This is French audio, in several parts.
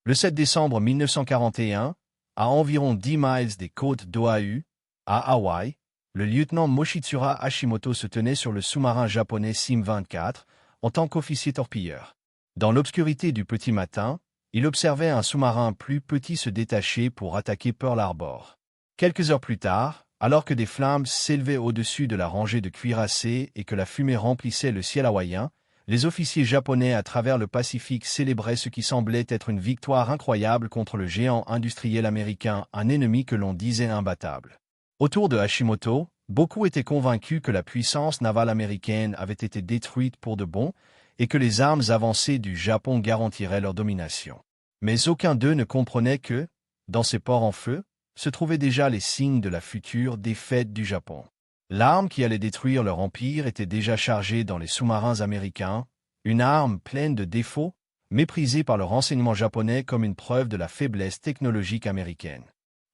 Le 7 décembre 1941, à environ 10 miles des côtes d'Oahu, à Hawaï, le lieutenant Moshitsura Hashimoto se tenait sur le sous-marin japonais SIM-24 en tant qu'officier torpilleur. Dans l'obscurité du petit matin, il observait un sous-marin plus petit se détacher pour attaquer Pearl Harbor. Quelques heures plus tard, alors que des flammes s'élevaient au-dessus de la rangée de cuirassés et que la fumée remplissait le ciel hawaïen, les officiers japonais à travers le Pacifique célébraient ce qui semblait être une victoire incroyable contre le géant industriel américain, un ennemi que l'on disait imbattable. Autour de Hashimoto, beaucoup étaient convaincus que la puissance navale américaine avait été détruite pour de bon et que les armes avancées du Japon garantiraient leur domination. Mais aucun d'eux ne comprenait que, dans ces ports en feu, se trouvaient déjà les signes de la future défaite du Japon. L'arme qui allait détruire leur empire était déjà chargée dans les sous-marins américains, une arme pleine de défauts, méprisée par le renseignement japonais comme une preuve de la faiblesse technologique américaine.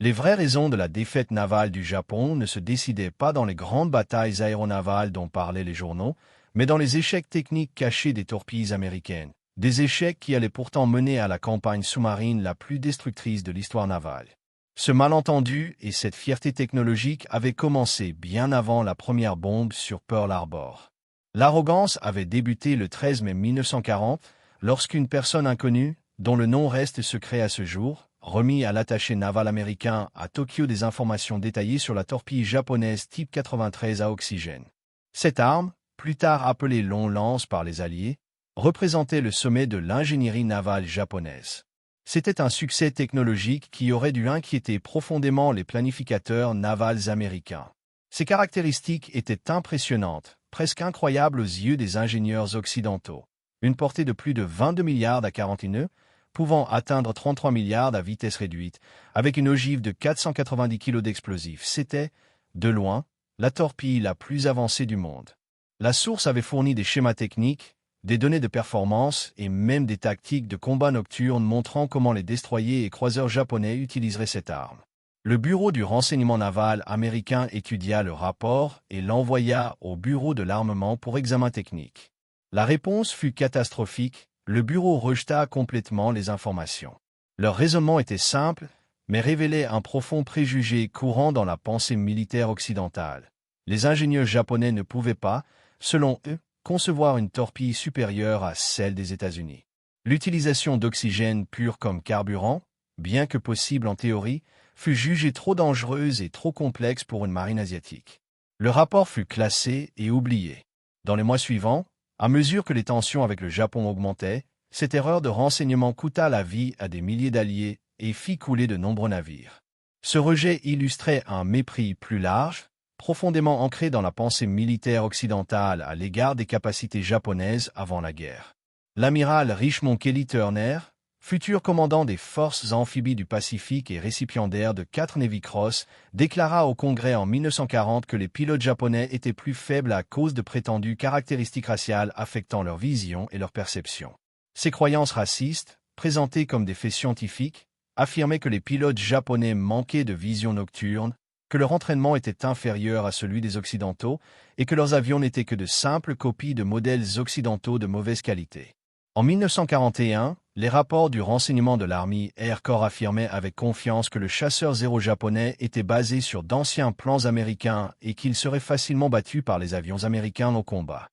Les vraies raisons de la défaite navale du Japon ne se décidaient pas dans les grandes batailles aéronavales dont parlaient les journaux, mais dans les échecs techniques cachés des torpilles américaines, des échecs qui allaient pourtant mener à la campagne sous-marine la plus destructrice de l'histoire navale. Ce malentendu et cette fierté technologique avaient commencé bien avant la première bombe sur Pearl Harbor. L'arrogance avait débuté le 13 mai 1940, lorsqu'une personne inconnue, dont le nom reste secret à ce jour, remit à l'attaché naval américain à Tokyo des informations détaillées sur la torpille japonaise Type 93 à oxygène. Cette arme, plus tard appelée Long Lance par les Alliés, représentait le sommet de l'ingénierie navale japonaise. C'était un succès technologique qui aurait dû inquiéter profondément les planificateurs navals américains. Ces caractéristiques étaient impressionnantes, presque incroyables aux yeux des ingénieurs occidentaux. Une portée de plus de 22 milliards à 40 nœuds, pouvant atteindre 33 milliards à vitesse réduite, avec une ogive de 490 kg d'explosifs. C'était, de loin, la torpille la plus avancée du monde. La source avait fourni des schémas techniques, des données de performance et même des tactiques de combat nocturne montrant comment les destroyers et croiseurs japonais utiliseraient cette arme. Le Bureau du renseignement naval américain étudia le rapport et l'envoya au Bureau de l'armement pour examen technique. La réponse fut catastrophique, le Bureau rejeta complètement les informations. Leur raisonnement était simple, mais révélait un profond préjugé courant dans la pensée militaire occidentale. Les ingénieurs japonais ne pouvaient pas, selon eux, concevoir une torpille supérieure à celle des États-Unis. L'utilisation d'oxygène pur comme carburant, bien que possible en théorie, fut jugée trop dangereuse et trop complexe pour une marine asiatique. Le rapport fut classé et oublié. Dans les mois suivants, à mesure que les tensions avec le Japon augmentaient, cette erreur de renseignement coûta la vie à des milliers d'alliés et fit couler de nombreux navires. Ce rejet illustrait un mépris plus large, profondément ancré dans la pensée militaire occidentale à l'égard des capacités japonaises avant la guerre. L'amiral Richmond Kelly Turner, futur commandant des forces amphibies du Pacifique et récipiendaire de 4 Navy Cross, déclara au Congrès en 1940 que les pilotes japonais étaient plus faibles à cause de prétendues caractéristiques raciales affectant leur vision et leur perception. Ces croyances racistes, présentées comme des faits scientifiques, affirmaient que les pilotes japonais manquaient de vision nocturne, que leur entraînement était inférieur à celui des Occidentaux et que leurs avions n'étaient que de simples copies de modèles occidentaux de mauvaise qualité. En 1941, les rapports du renseignement de l'Army Air Corps affirmaient avec confiance que le chasseur zéro japonais était basé sur d'anciens plans américains et qu'il serait facilement battu par les avions américains au combat.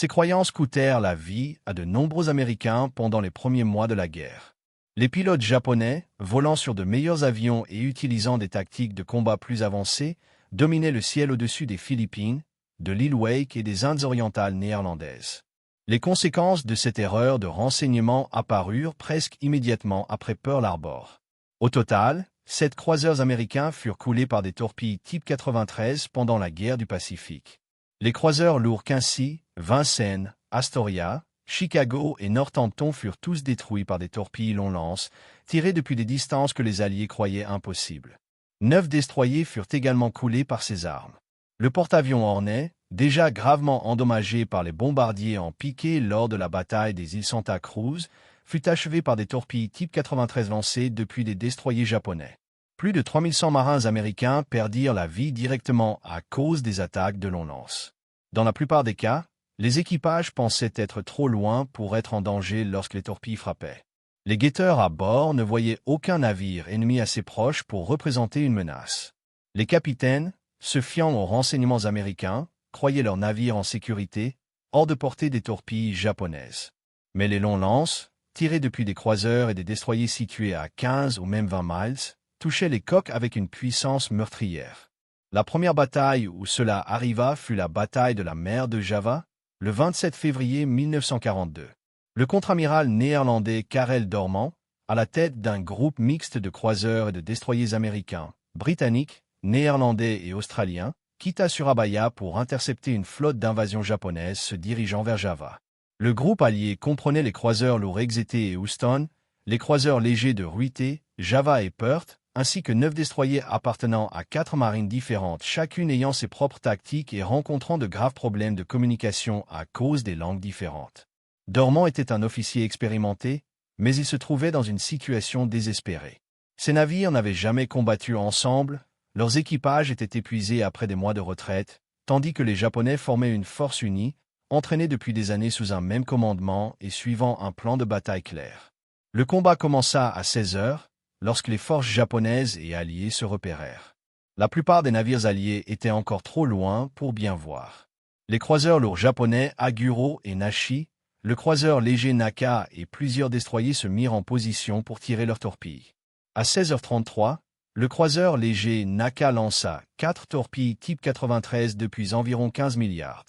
Ces croyances coûtèrent la vie à de nombreux Américains pendant les premiers mois de la guerre. Les pilotes japonais, volant sur de meilleurs avions et utilisant des tactiques de combat plus avancées, dominaient le ciel au-dessus des Philippines, de l'île Wake et des Indes orientales néerlandaises. Les conséquences de cette erreur de renseignement apparurent presque immédiatement après Pearl Harbor. Au total, 7 croiseurs américains furent coulés par des torpilles Type 93 pendant la guerre du Pacifique. Les croiseurs lourds Quincy, Vincennes, Astoria, Chicago et Northampton furent tous détruits par des torpilles long lance, tirées depuis des distances que les Alliés croyaient impossibles. 9 destroyers furent également coulés par ces armes. Le porte-avions Hornet, déjà gravement endommagé par les bombardiers en piqué lors de la bataille des îles Santa Cruz, fut achevé par des torpilles Type 93 lancées depuis des destroyers japonais. Plus de 3100 marins américains perdirent la vie directement à cause des attaques de long lance. Dans la plupart des cas, les équipages pensaient être trop loin pour être en danger lorsque les torpilles frappaient. Les guetteurs à bord ne voyaient aucun navire ennemi assez proche pour représenter une menace. Les capitaines, se fiant aux renseignements américains, croyaient leurs navires en sécurité, hors de portée des torpilles japonaises. Mais les longs lances, tirés depuis des croiseurs et des destroyers situés à 15 ou même 20 miles, touchaient les coques avec une puissance meurtrière. La première bataille où cela arriva fut la bataille de la mer de Java, le 27 février 1942. Le contre-amiral néerlandais Karel Dormant, à la tête d'un groupe mixte de croiseurs et de destroyers américains, britanniques, néerlandais et australiens, quitta Surabaya pour intercepter une flotte d'invasion japonaise se dirigeant vers Java. Le groupe allié comprenait les croiseurs lourds Exeter et Houston, les croiseurs légers de Ruite, Java et Perth, ainsi que 9 destroyers appartenant à 4 marines différentes, chacune ayant ses propres tactiques et rencontrant de graves problèmes de communication à cause des langues différentes. Dormant était un officier expérimenté, mais il se trouvait dans une situation désespérée. Ces navires n'avaient jamais combattu ensemble, leurs équipages étaient épuisés après des mois de retraite, tandis que les Japonais formaient une force unie, entraînée depuis des années sous un même commandement et suivant un plan de bataille clair. Le combat commença à 16 heures, lorsque les forces japonaises et alliées se repérèrent. La plupart des navires alliés étaient encore trop loin pour bien voir. Les croiseurs lourds japonais Aguro et Nashi, le croiseur léger Naka et plusieurs destroyers se mirent en position pour tirer leurs torpilles. À 16h33, le croiseur léger Naka lança 4 torpilles type 93 depuis environ 15 milliards.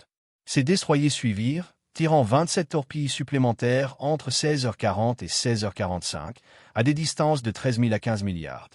Ces destroyers suivirent, tirant 27 torpilles supplémentaires entre 16h40 et 16h45, à des distances de 13 000 à 15 milliards.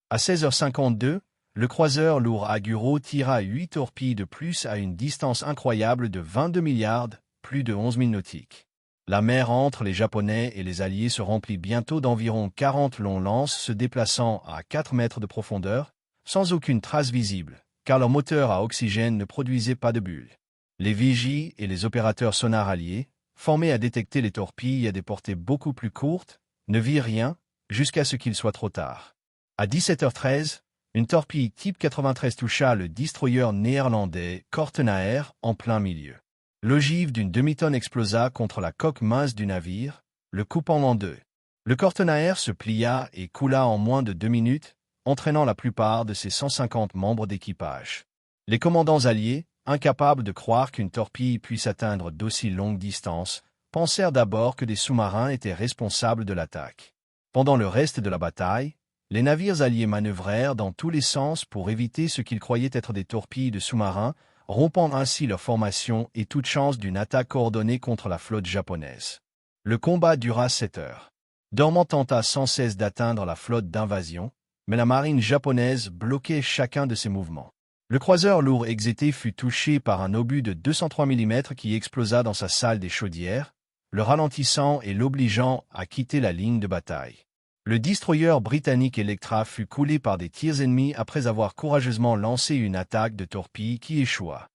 À 16h52, le croiseur lourd Aguro tira 8 torpilles de plus à une distance incroyable de 22 milliards, plus de 11 000 nautiques. La mer entre les Japonais et les Alliés se remplit bientôt d'environ 40 longs lances se déplaçant à 4 mètres de profondeur, sans aucune trace visible, car leur moteur à oxygène ne produisait pas de bulles. Les vigies et les opérateurs sonars alliés, formés à détecter les torpilles à des portées beaucoup plus courtes, ne virent rien, jusqu'à ce qu'il soit trop tard. À 17h13, une torpille type 93 toucha le destroyer néerlandais Kortenaer en plein milieu. L'ogive d'une demi-tonne explosa contre la coque mince du navire, le coupant en deux. Le Kortenaer se plia et coula en moins de 2 minutes, entraînant la plupart de ses 150 membres d'équipage. Les commandants alliés, incapables de croire qu'une torpille puisse atteindre d'aussi longues distances, pensèrent d'abord que des sous-marins étaient responsables de l'attaque. Pendant le reste de la bataille, les navires alliés manœuvrèrent dans tous les sens pour éviter ce qu'ils croyaient être des torpilles de sous-marins, rompant ainsi leur formation et toute chance d'une attaque coordonnée contre la flotte japonaise. Le combat dura 7 heures. Dormant tenta sans cesse d'atteindre la flotte d'invasion, mais la marine japonaise bloquait chacun de ses mouvements. Le croiseur lourd Exeter fut touché par un obus de 203 mm qui explosa dans sa salle des chaudières, le ralentissant et l'obligeant à quitter la ligne de bataille. Le destroyer britannique Electra fut coulé par des tirs ennemis après avoir courageusement lancé une attaque de torpilles qui échoua.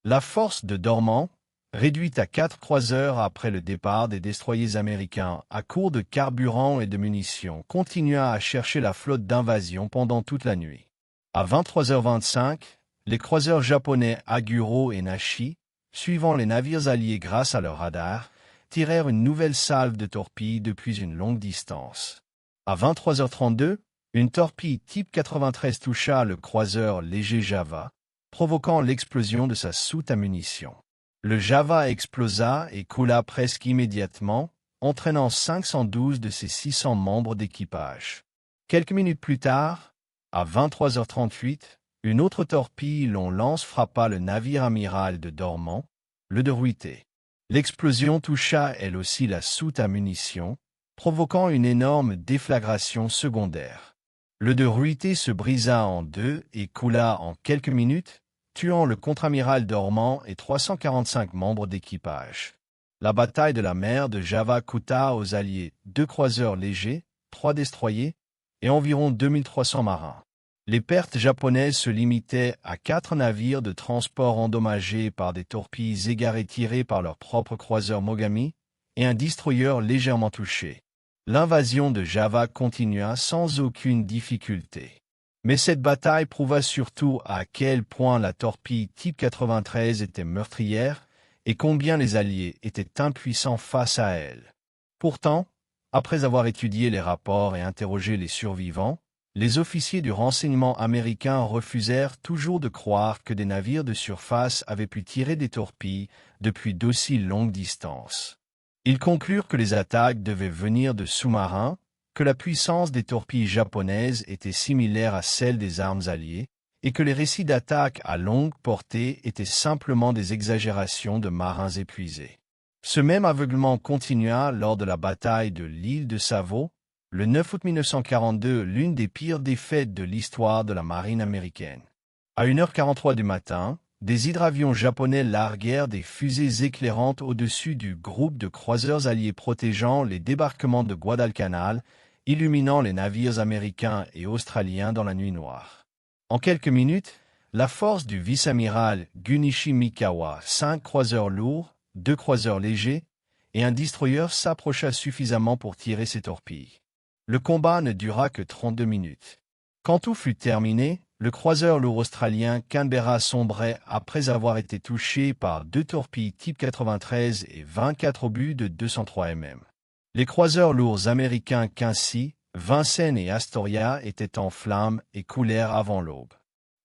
La force de Dormant, réduite à 4 croiseurs après le départ des destroyers américains à court de carburant et de munitions, continua à chercher la flotte d'invasion pendant toute la nuit. À 23h25, les croiseurs japonais Aguro et Nashi, suivant les navires alliés grâce à leur radar, tirèrent une nouvelle salve de torpilles depuis une longue distance. À 23h32, une torpille type 93 toucha le croiseur léger Java, provoquant l'explosion de sa soute à munitions. Le Java explosa et coula presque immédiatement, entraînant 512 de ses 600 membres d'équipage. Quelques minutes plus tard, à 23h38, une autre torpille long lance frappa le navire amiral de Dormant, le de Ruite. L'explosion toucha elle aussi la soute à munitions, provoquant une énorme déflagration secondaire. Le de Ruite se brisa en deux et coula en quelques minutes, tuant le contre-amiral dormant et 345 membres d'équipage. La bataille de la mer de Java coûta aux Alliés 2 croiseurs légers, 3 destroyers et environ 2300 marins. Les pertes japonaises se limitaient à 4 navires de transport endommagés par des torpilles égarées tirées par leur propre croiseur Mogami et un destroyer légèrement touché. L'invasion de Java continua sans aucune difficulté. Mais cette bataille prouva surtout à quel point la torpille Type 93 était meurtrière et combien les Alliés étaient impuissants face à elle. Pourtant, après avoir étudié les rapports et interrogé les survivants, les officiers du renseignement américain refusèrent toujours de croire que des navires de surface avaient pu tirer des torpilles depuis d'aussi longues distances. Ils conclurent que les attaques devaient venir de sous-marins, que la puissance des torpilles japonaises était similaire à celle des armes alliées, et que les récits d'attaques à longue portée étaient simplement des exagérations de marins épuisés. Ce même aveuglement continua lors de la bataille de l'île de Savo, le 9 août 1942, l'une des pires défaites de l'histoire de la marine américaine. À 1h43 du matin, des hydravions japonais larguèrent des fusées éclairantes au-dessus du groupe de croiseurs alliés protégeant les débarquements de Guadalcanal, illuminant les navires américains et australiens dans la nuit noire. En quelques minutes, la force du vice-amiral Gunichi Mikawa, 5 croiseurs lourds, 2 croiseurs légers et un destroyer s'approcha suffisamment pour tirer ses torpilles. Le combat ne dura que 32 minutes. Quand tout fut terminé, le croiseur lourd australien Canberra sombrait après avoir été touché par 2 torpilles Type 93 et 24 obus de 203 mm. Les croiseurs lourds américains Quincy, Vincennes et Astoria étaient en flammes et coulèrent avant l'aube.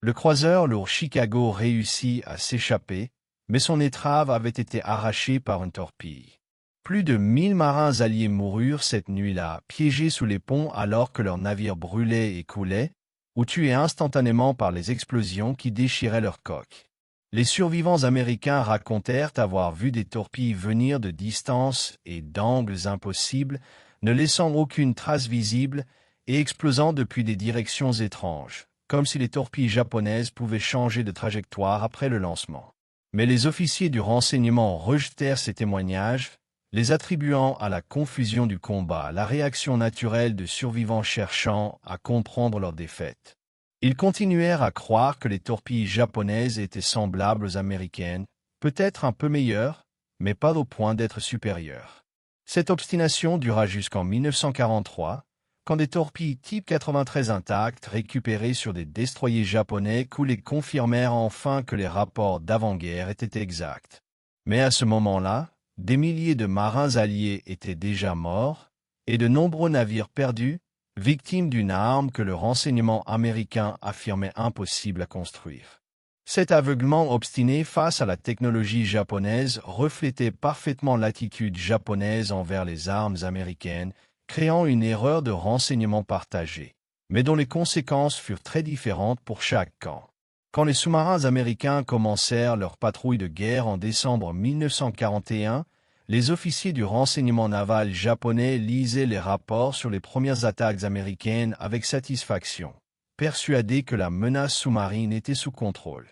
Le croiseur lourd Chicago réussit à s'échapper, mais son étrave avait été arrachée par une torpille. Plus de 1000 marins alliés moururent cette nuit-là, piégés sous les ponts alors que leurs navires brûlaient et coulaient, ou tués instantanément par les explosions qui déchiraient leurs coques. Les survivants américains racontèrent avoir vu des torpilles venir de distance et d'angles impossibles, ne laissant aucune trace visible et explosant depuis des directions étranges, comme si les torpilles japonaises pouvaient changer de trajectoire après le lancement. Mais les officiers du renseignement rejetèrent ces témoignages, les attribuant à la confusion du combat, la réaction naturelle de survivants cherchant à comprendre leur défaite. Ils continuèrent à croire que les torpilles japonaises étaient semblables aux américaines, peut-être un peu meilleures, mais pas au point d'être supérieures. Cette obstination dura jusqu'en 1943, quand des torpilles Type 93 intactes récupérées sur des destroyers japonais coulés confirmèrent enfin que les rapports d'avant-guerre étaient exacts. Mais à ce moment-là, des milliers de marins alliés étaient déjà morts, et de nombreux navires perdus, victimes d'une arme que le renseignement américain affirmait impossible à construire. Cet aveuglement obstiné face à la technologie japonaise reflétait parfaitement l'attitude japonaise envers les armes américaines, créant une erreur de renseignement partagée, mais dont les conséquences furent très différentes pour chaque camp. Quand les sous-marins américains commencèrent leur patrouille de guerre en décembre 1941, les officiers du renseignement naval japonais lisaient les rapports sur les premières attaques américaines avec satisfaction, persuadés que la menace sous-marine était sous contrôle.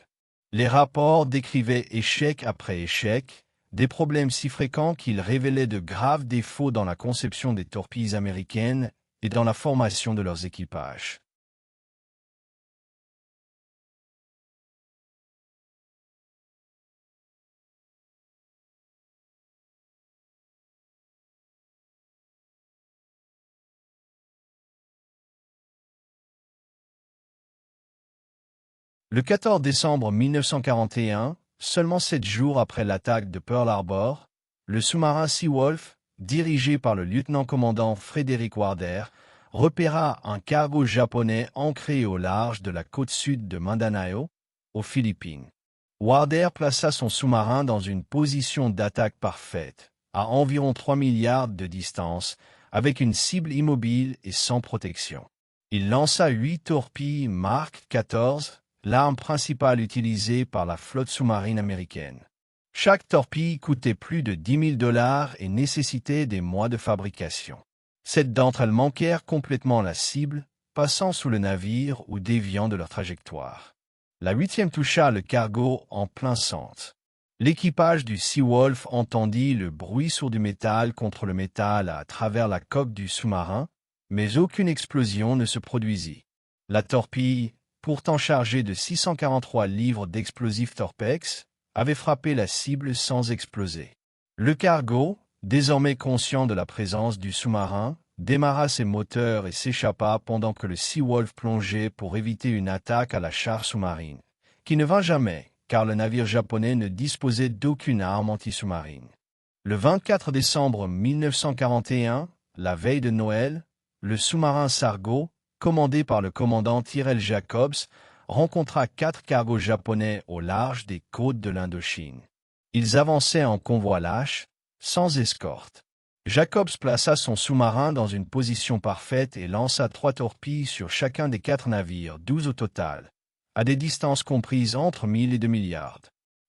Les rapports décrivaient échec après échec, des problèmes si fréquents qu'ils révélaient de graves défauts dans la conception des torpilles américaines et dans la formation de leurs équipages. Le 14 décembre 1941, seulement 7 jours après l'attaque de Pearl Harbor, le sous-marin Seawolf, dirigé par le lieutenant-commandant Frédéric Warder, repéra un cargo japonais ancré au large de la côte sud de Mindanao, aux Philippines. Warder plaça son sous-marin dans une position d'attaque parfaite, à environ 3 milliards de distance, avec une cible immobile et sans protection. Il lança 8 torpilles Mark 14, l'arme principale utilisée par la flotte sous-marine américaine. Chaque torpille coûtait plus de $10 000 et nécessitait des mois de fabrication. 7 d'entre elles manquèrent complètement la cible, passant sous le navire ou déviant de leur trajectoire. La 8e toucha le cargo en plein centre. L'équipage du Seawolf entendit le bruit sourd du métal contre le métal à travers la coque du sous-marin, mais aucune explosion ne se produisit. La torpille, pourtant chargée de 643 livres d'explosifs Torpex, avait frappé la cible sans exploser. Le cargo, désormais conscient de la présence du sous-marin, démarra ses moteurs et s'échappa pendant que le Seawolf plongeait pour éviter une attaque à la char sous-marine, qui ne vint jamais, car le navire japonais ne disposait d'aucune arme anti-sous-marine. Le 24 décembre 1941, la veille de Noël, le sous-marin Sargo, commandé par le commandant Tyrrell Jacobs, rencontra 4 cargos japonais au large des côtes de l'Indochine. Ils avançaient en convoi lâche, sans escorte. Jacobs plaça son sous-marin dans une position parfaite et lança 3 torpilles sur chacun des 4 navires, 12 au total, à des distances comprises entre 1000 et 2000 yards.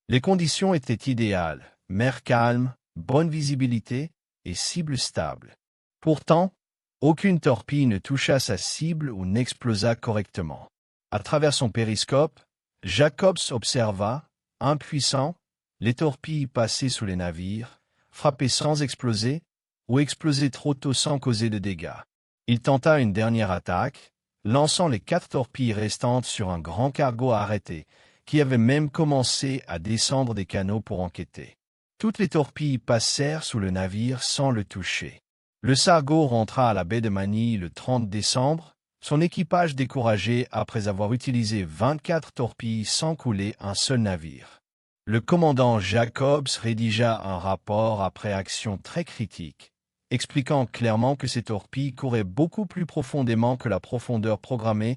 Les conditions étaient idéales, mer calme, bonne visibilité et cible stable. Pourtant, aucune torpille ne toucha sa cible ou n'explosa correctement. À travers son périscope, Jacobs observa, impuissant, les torpilles passer sous les navires, frapper sans exploser, ou exploser trop tôt sans causer de dégâts. Il tenta une dernière attaque, lançant les 4 torpilles restantes sur un grand cargo arrêté, qui avait même commencé à descendre des canaux pour enquêter. Toutes les torpilles passèrent sous le navire sans le toucher. Le Sargo rentra à la baie de Manille le 30 décembre, son équipage découragé après avoir utilisé 24 torpilles sans couler un seul navire. Le commandant Jacobs rédigea un rapport après action très critique, expliquant clairement que ces torpilles couraient beaucoup plus profondément que la profondeur programmée,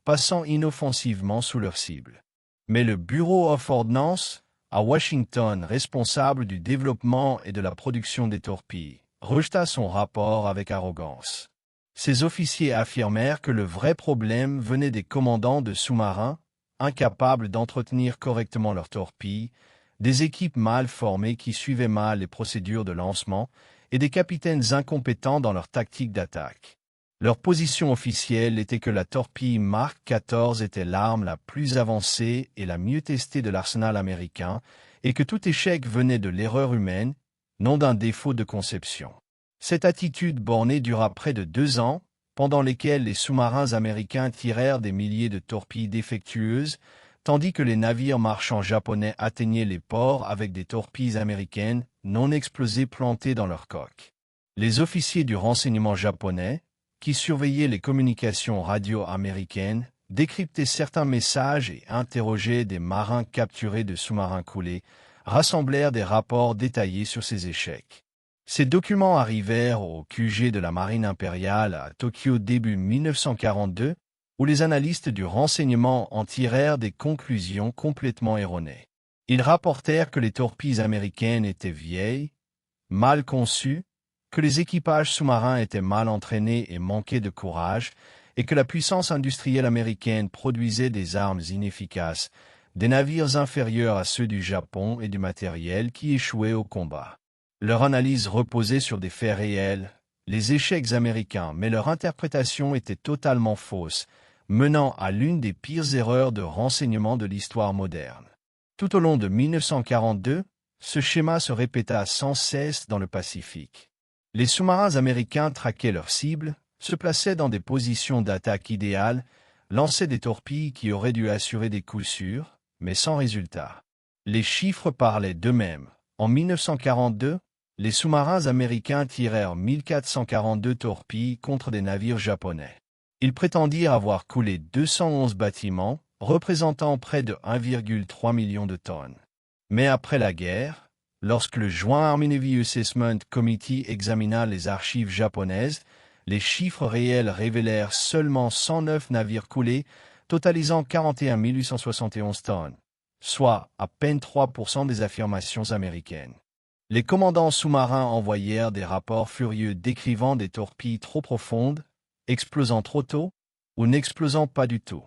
passant inoffensivement sous leur cible. Mais le Bureau of Ordnance, à Washington, responsable du développement et de la production des torpilles, rejeta son rapport avec arrogance. Ses officiers affirmèrent que le vrai problème venait des commandants de sous-marins, incapables d'entretenir correctement leurs torpilles, des équipes mal formées qui suivaient mal les procédures de lancement et des capitaines incompétents dans leur tactique d'attaque. Leur position officielle était que la torpille Mark 14 était l'arme la plus avancée et la mieux testée de l'arsenal américain et que tout échec venait de l'erreur humaine, non d'un défaut de conception. Cette attitude bornée dura près de 2 ans, pendant lesquels les sous-marins américains tirèrent des milliers de torpilles défectueuses, tandis que les navires marchands japonais atteignaient les ports avec des torpilles américaines non explosées plantées dans leurs coques. Les officiers du renseignement japonais, qui surveillaient les communications radio américaines, décryptaient certains messages et interrogeaient des marins capturés de sous-marins coulés, rassemblèrent des rapports détaillés sur ces échecs. Ces documents arrivèrent au QG de la marine impériale à Tokyo début 1942, où les analystes du renseignement en tirèrent des conclusions complètement erronées. Ils rapportèrent que les torpilles américaines étaient vieilles, mal conçues, que les équipages sous-marins étaient mal entraînés et manquaient de courage, et que la puissance industrielle américaine produisait des armes inefficaces, des navires inférieurs à ceux du Japon et du matériel qui échouaient au combat. Leur analyse reposait sur des faits réels, les échecs américains, mais leur interprétation était totalement fausse, menant à l'une des pires erreurs de renseignement de l'histoire moderne. Tout au long de 1942, ce schéma se répéta sans cesse dans le Pacifique. Les sous-marins américains traquaient leurs cibles, se plaçaient dans des positions d'attaque idéales, lançaient des torpilles qui auraient dû assurer des coups sûrs, mais sans résultat. Les chiffres parlaient d'eux-mêmes. En 1942, les sous-marins américains tirèrent 1442 torpilles contre des navires japonais. Ils prétendirent avoir coulé 211 bâtiments, représentant près de 1,3 million de tonnes. Mais après la guerre, lorsque le Joint Army Navy Assessment Committee examina les archives japonaises, les chiffres réels révélèrent seulement 109 navires coulés, totalisant 41 871 tonnes, soit à peine 3% des affirmations américaines. Les commandants sous-marins envoyèrent des rapports furieux décrivant des torpilles trop profondes, explosant trop tôt, ou n'explosant pas du tout.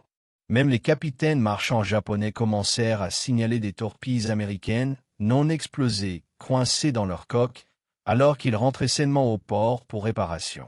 Même les capitaines marchands japonais commencèrent à signaler des torpilles américaines non explosées, coincées dans leur coque, alors qu'ils rentraient sainement au port pour réparation.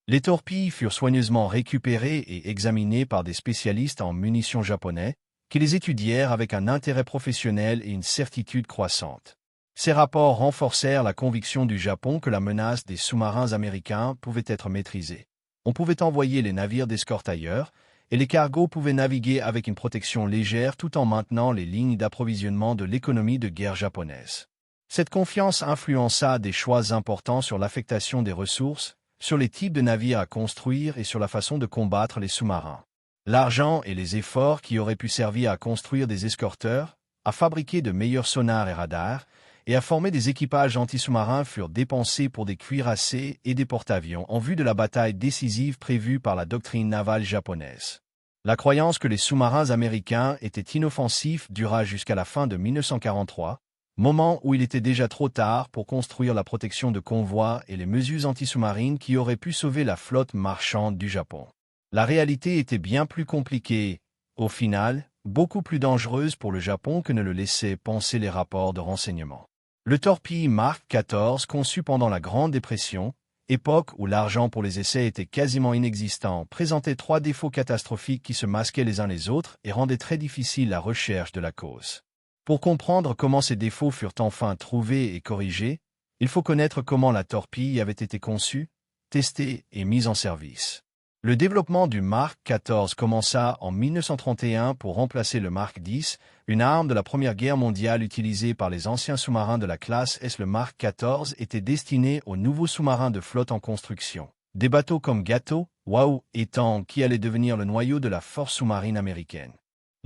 Les torpilles furent soigneusement récupérées et examinées par des spécialistes en munitions japonais, qui les étudièrent avec un intérêt professionnel et une certitude croissante. Ces rapports renforcèrent la conviction du Japon que la menace des sous-marins américains pouvait être maîtrisée. On pouvait envoyer les navires d'escorte ailleurs, et les cargos pouvaient naviguer avec une protection légère tout en maintenant les lignes d'approvisionnement de l'économie de guerre japonaise. Cette confiance influença des choix importants sur l'affectation des ressources, sur les types de navires à construire et sur la façon de combattre les sous-marins. L'argent et les efforts qui auraient pu servir à construire des escorteurs, à fabriquer de meilleurs sonars et radars, et à former des équipages anti-sous-marins furent dépensés pour des cuirassés et des porte-avions en vue de la bataille décisive prévue par la doctrine navale japonaise. La croyance que les sous-marins américains étaient inoffensifs dura jusqu'à la fin de 1943, moment où il était déjà trop tard pour construire la protection de convois et les mesures anti-sous-marines qui auraient pu sauver la flotte marchande du Japon. La réalité était bien plus compliquée, au final, beaucoup plus dangereuse pour le Japon que ne le laissaient penser les rapports de renseignement. Le torpille Mark XIV, conçu pendant la Grande Dépression, époque où l'argent pour les essais était quasiment inexistant, présentait 3 défauts catastrophiques qui se masquaient les uns les autres et rendaient très difficile la recherche de la cause. Pour comprendre comment ces défauts furent enfin trouvés et corrigés, il faut connaître comment la torpille avait été conçue, testée et mise en service. Le développement du Mark XIV commença en 1931 pour remplacer le Mark X, une arme de la Première Guerre mondiale utilisée par les anciens sous-marins de la classe S. Le Mark XIV était destiné aux nouveaux sous-marins de flotte en construction. Des bateaux comme Gato, Wau et Tang qui allaient devenir le noyau de la force sous-marine américaine.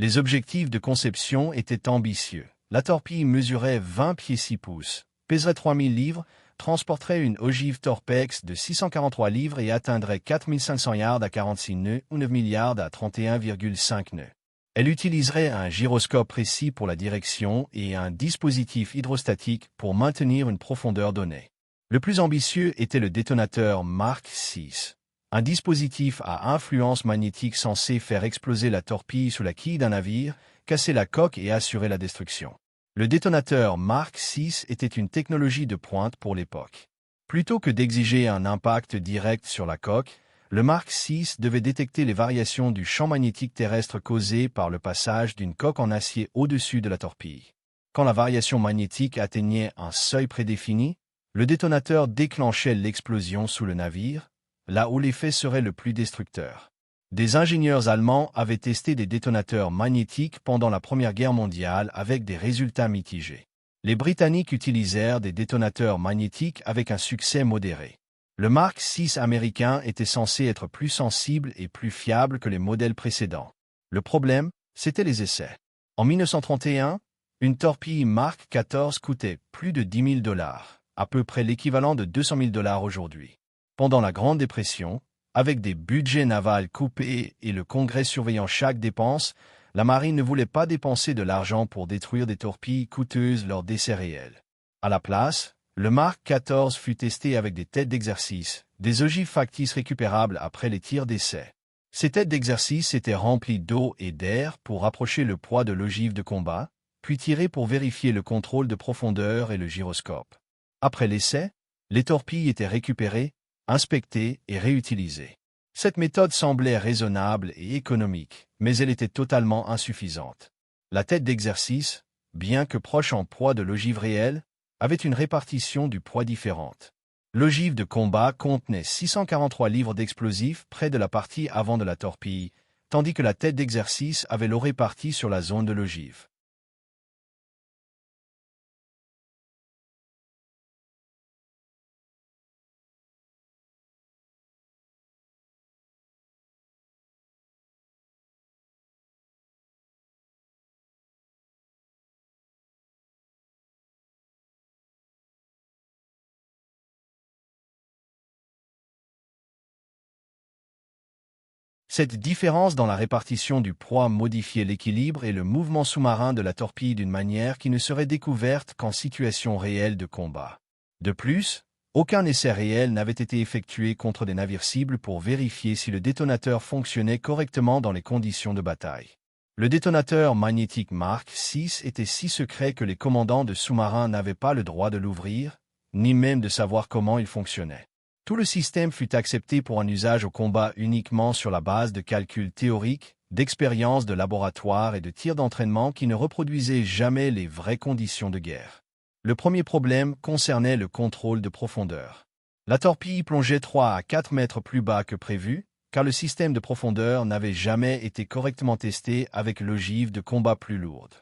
Les objectifs de conception étaient ambitieux. La torpille mesurait 20 pieds 6 pouces, pèserait 3000 livres, transporterait une ogive Torpex de 643 livres et atteindrait 4500 yards à 46 nœuds ou 9000 yards à 31,5 nœuds. Elle utiliserait un gyroscope précis pour la direction et un dispositif hydrostatique pour maintenir une profondeur donnée. Le plus ambitieux était le détonateur Mark VI, un dispositif à influence magnétique censé faire exploser la torpille sous la quille d'un navire, casser la coque et assurer la destruction. Le détonateur Mark VI était une technologie de pointe pour l'époque. Plutôt que d'exiger un impact direct sur la coque, le Mark VI devait détecter les variations du champ magnétique terrestre causées par le passage d'une coque en acier au-dessus de la torpille. Quand la variation magnétique atteignait un seuil prédéfini, le détonateur déclenchait l'explosion sous le navire, là où l'effet serait le plus destructeur. Des ingénieurs allemands avaient testé des détonateurs magnétiques pendant la Première Guerre mondiale avec des résultats mitigés. Les Britanniques utilisèrent des détonateurs magnétiques avec un succès modéré. Le Mark VI américain était censé être plus sensible et plus fiable que les modèles précédents. Le problème, c'était les essais. En 1931, une torpille Mark XIV coûtait plus de $10 000, à peu près l'équivalent de $200 000 aujourd'hui. Pendant la Grande Dépression, avec des budgets navals coupés et le Congrès surveillant chaque dépense, la marine ne voulait pas dépenser de l'argent pour détruire des torpilles coûteuses lors d'essais réels. À la place, le Mark XIV fut testé avec des têtes d'exercice, des ogives factices récupérables après les tirs d'essai. Ces têtes d'exercice étaient remplies d'eau et d'air pour rapprocher le poids de l'ogive de combat, puis tirées pour vérifier le contrôle de profondeur et le gyroscope. Après l'essai, les torpilles étaient récupérées, inspectées et réutilisées. Cette méthode semblait raisonnable et économique, mais elle était totalement insuffisante. La tête d'exercice, bien que proche en poids de l'ogive réelle, avait une répartition du poids différente. L'ogive de combat contenait 643 livres d'explosifs près de la partie avant de la torpille, tandis que la tête d'exercice avait l'eau répartie sur la zone de l'ogive. Cette différence dans la répartition du poids modifiait l'équilibre et le mouvement sous-marin de la torpille d'une manière qui ne serait découverte qu'en situation réelle de combat. De plus, aucun essai réel n'avait été effectué contre des navires cibles pour vérifier si le détonateur fonctionnait correctement dans les conditions de bataille. Le détonateur magnétique Mark VI était si secret que les commandants de sous-marins n'avaient pas le droit de l'ouvrir, ni même de savoir comment il fonctionnait. Tout le système fut accepté pour un usage au combat uniquement sur la base de calculs théoriques, d'expériences de laboratoire et de tirs d'entraînement qui ne reproduisaient jamais les vraies conditions de guerre. Le premier problème concernait le contrôle de profondeur. La torpille plongeait 3 à 4 mètres plus bas que prévu, car le système de profondeur n'avait jamais été correctement testé avec l'ogive de combat plus lourde.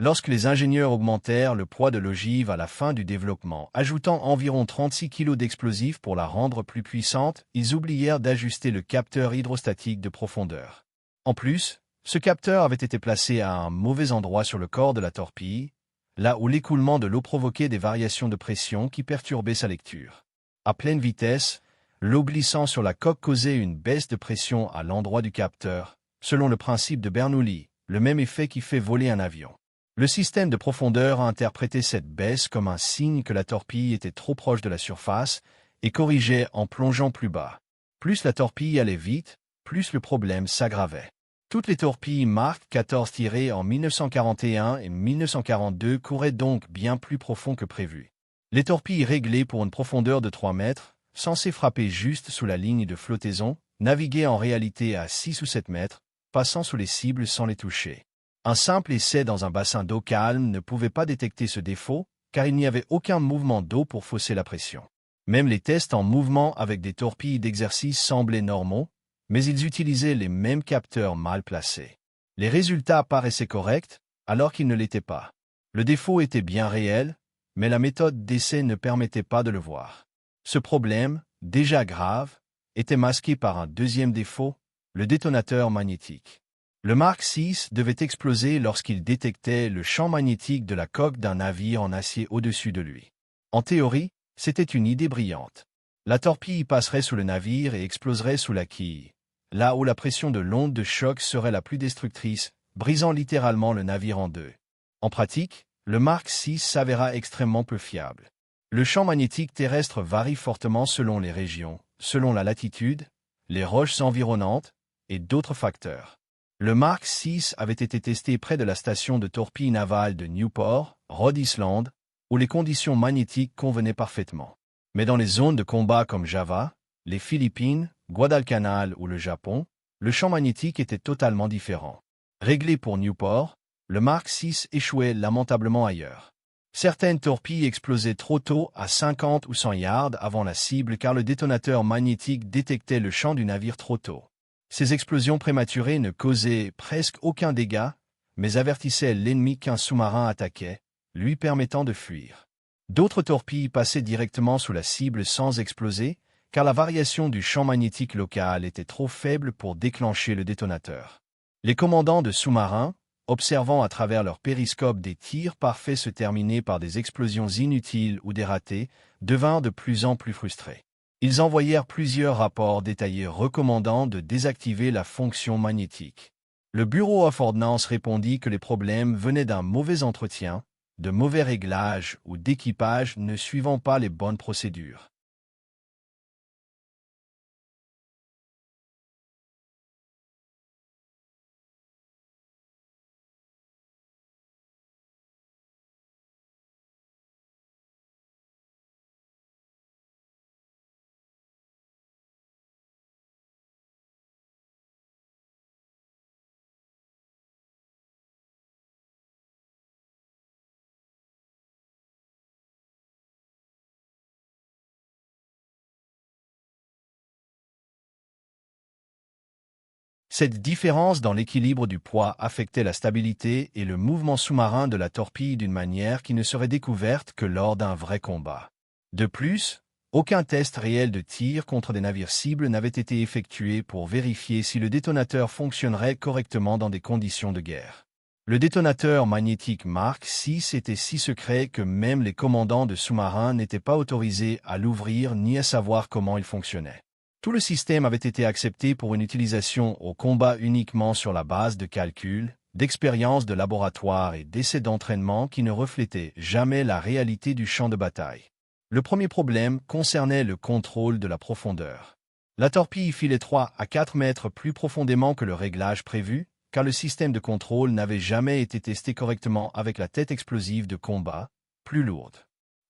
Lorsque les ingénieurs augmentèrent le poids de l'ogive à la fin du développement, ajoutant environ 36 kg d'explosifs pour la rendre plus puissante, ils oublièrent d'ajuster le capteur hydrostatique de profondeur. En plus, ce capteur avait été placé à un mauvais endroit sur le corps de la torpille, là où l'écoulement de l'eau provoquait des variations de pression qui perturbaient sa lecture. À pleine vitesse, l'eau glissant sur la coque causait une baisse de pression à l'endroit du capteur, selon le principe de Bernoulli, le même effet qui fait voler un avion. Le système de profondeur a interprété cette baisse comme un signe que la torpille était trop proche de la surface et corrigeait en plongeant plus bas. Plus la torpille allait vite, plus le problème s'aggravait. Toutes les torpilles Mark 14 tirées en 1941 et 1942 couraient donc bien plus profond que prévu. Les torpilles réglées pour une profondeur de 3 mètres, censées frapper juste sous la ligne de flottaison, naviguaient en réalité à 6 ou 7 mètres, passant sous les cibles sans les toucher. Un simple essai dans un bassin d'eau calme ne pouvait pas détecter ce défaut, car il n'y avait aucun mouvement d'eau pour fausser la pression. Même les tests en mouvement avec des torpilles d'exercice semblaient normaux, mais ils utilisaient les mêmes capteurs mal placés. Les résultats paraissaient corrects, alors qu'ils ne l'étaient pas. Le défaut était bien réel, mais la méthode d'essai ne permettait pas de le voir. Ce problème, déjà grave, était masqué par un deuxième défaut, le détonateur magnétique. Le Mark VI devait exploser lorsqu'il détectait le champ magnétique de la coque d'un navire en acier au-dessus de lui. En théorie, c'était une idée brillante. La torpille passerait sous le navire et exploserait sous la quille, là où la pression de l'onde de choc serait la plus destructrice, brisant littéralement le navire en deux. En pratique, le Mark VI s'avéra extrêmement peu fiable. Le champ magnétique terrestre varie fortement selon les régions, selon la latitude, les roches environnantes et d'autres facteurs. Le Mark VI avait été testé près de la station de torpille navale de Newport, Rhode Island, où les conditions magnétiques convenaient parfaitement. Mais dans les zones de combat comme Java, les Philippines, Guadalcanal ou le Japon, le champ magnétique était totalement différent. Réglé pour Newport, le Mark VI échouait lamentablement ailleurs. Certaines torpilles explosaient trop tôt à 50 ou 100 yards avant la cible car le détonateur magnétique détectait le champ du navire trop tôt. Ces explosions prématurées ne causaient presque aucun dégât, mais avertissaient l'ennemi qu'un sous-marin attaquait, lui permettant de fuir. D'autres torpilles passaient directement sous la cible sans exploser, car la variation du champ magnétique local était trop faible pour déclencher le détonateur. Les commandants de sous-marins, observant à travers leur périscope des tirs parfaits se terminer par des explosions inutiles ou des ratés, devinrent de plus en plus frustrés. Ils envoyèrent plusieurs rapports détaillés recommandant de désactiver la fonction magnétique. Le Bureau of Ordnance répondit que les problèmes venaient d'un mauvais entretien, de mauvais réglages ou d'équipage ne suivant pas les bonnes procédures. Cette différence dans l'équilibre du poids affectait la stabilité et le mouvement sous-marin de la torpille d'une manière qui ne serait découverte que lors d'un vrai combat. De plus, aucun test réel de tir contre des navires cibles n'avait été effectué pour vérifier si le détonateur fonctionnerait correctement dans des conditions de guerre. Le détonateur magnétique Mark VI était si secret que même les commandants de sous-marins n'étaient pas autorisés à l'ouvrir ni à savoir comment il fonctionnait. Tout le système avait été accepté pour une utilisation au combat uniquement sur la base de calculs, d'expériences de laboratoire et d'essais d'entraînement qui ne reflétaient jamais la réalité du champ de bataille. Le premier problème concernait le contrôle de la profondeur. La torpille filait 3 à 4 mètres plus profondément que le réglage prévu, car le système de contrôle n'avait jamais été testé correctement avec la tête explosive de combat, plus lourde.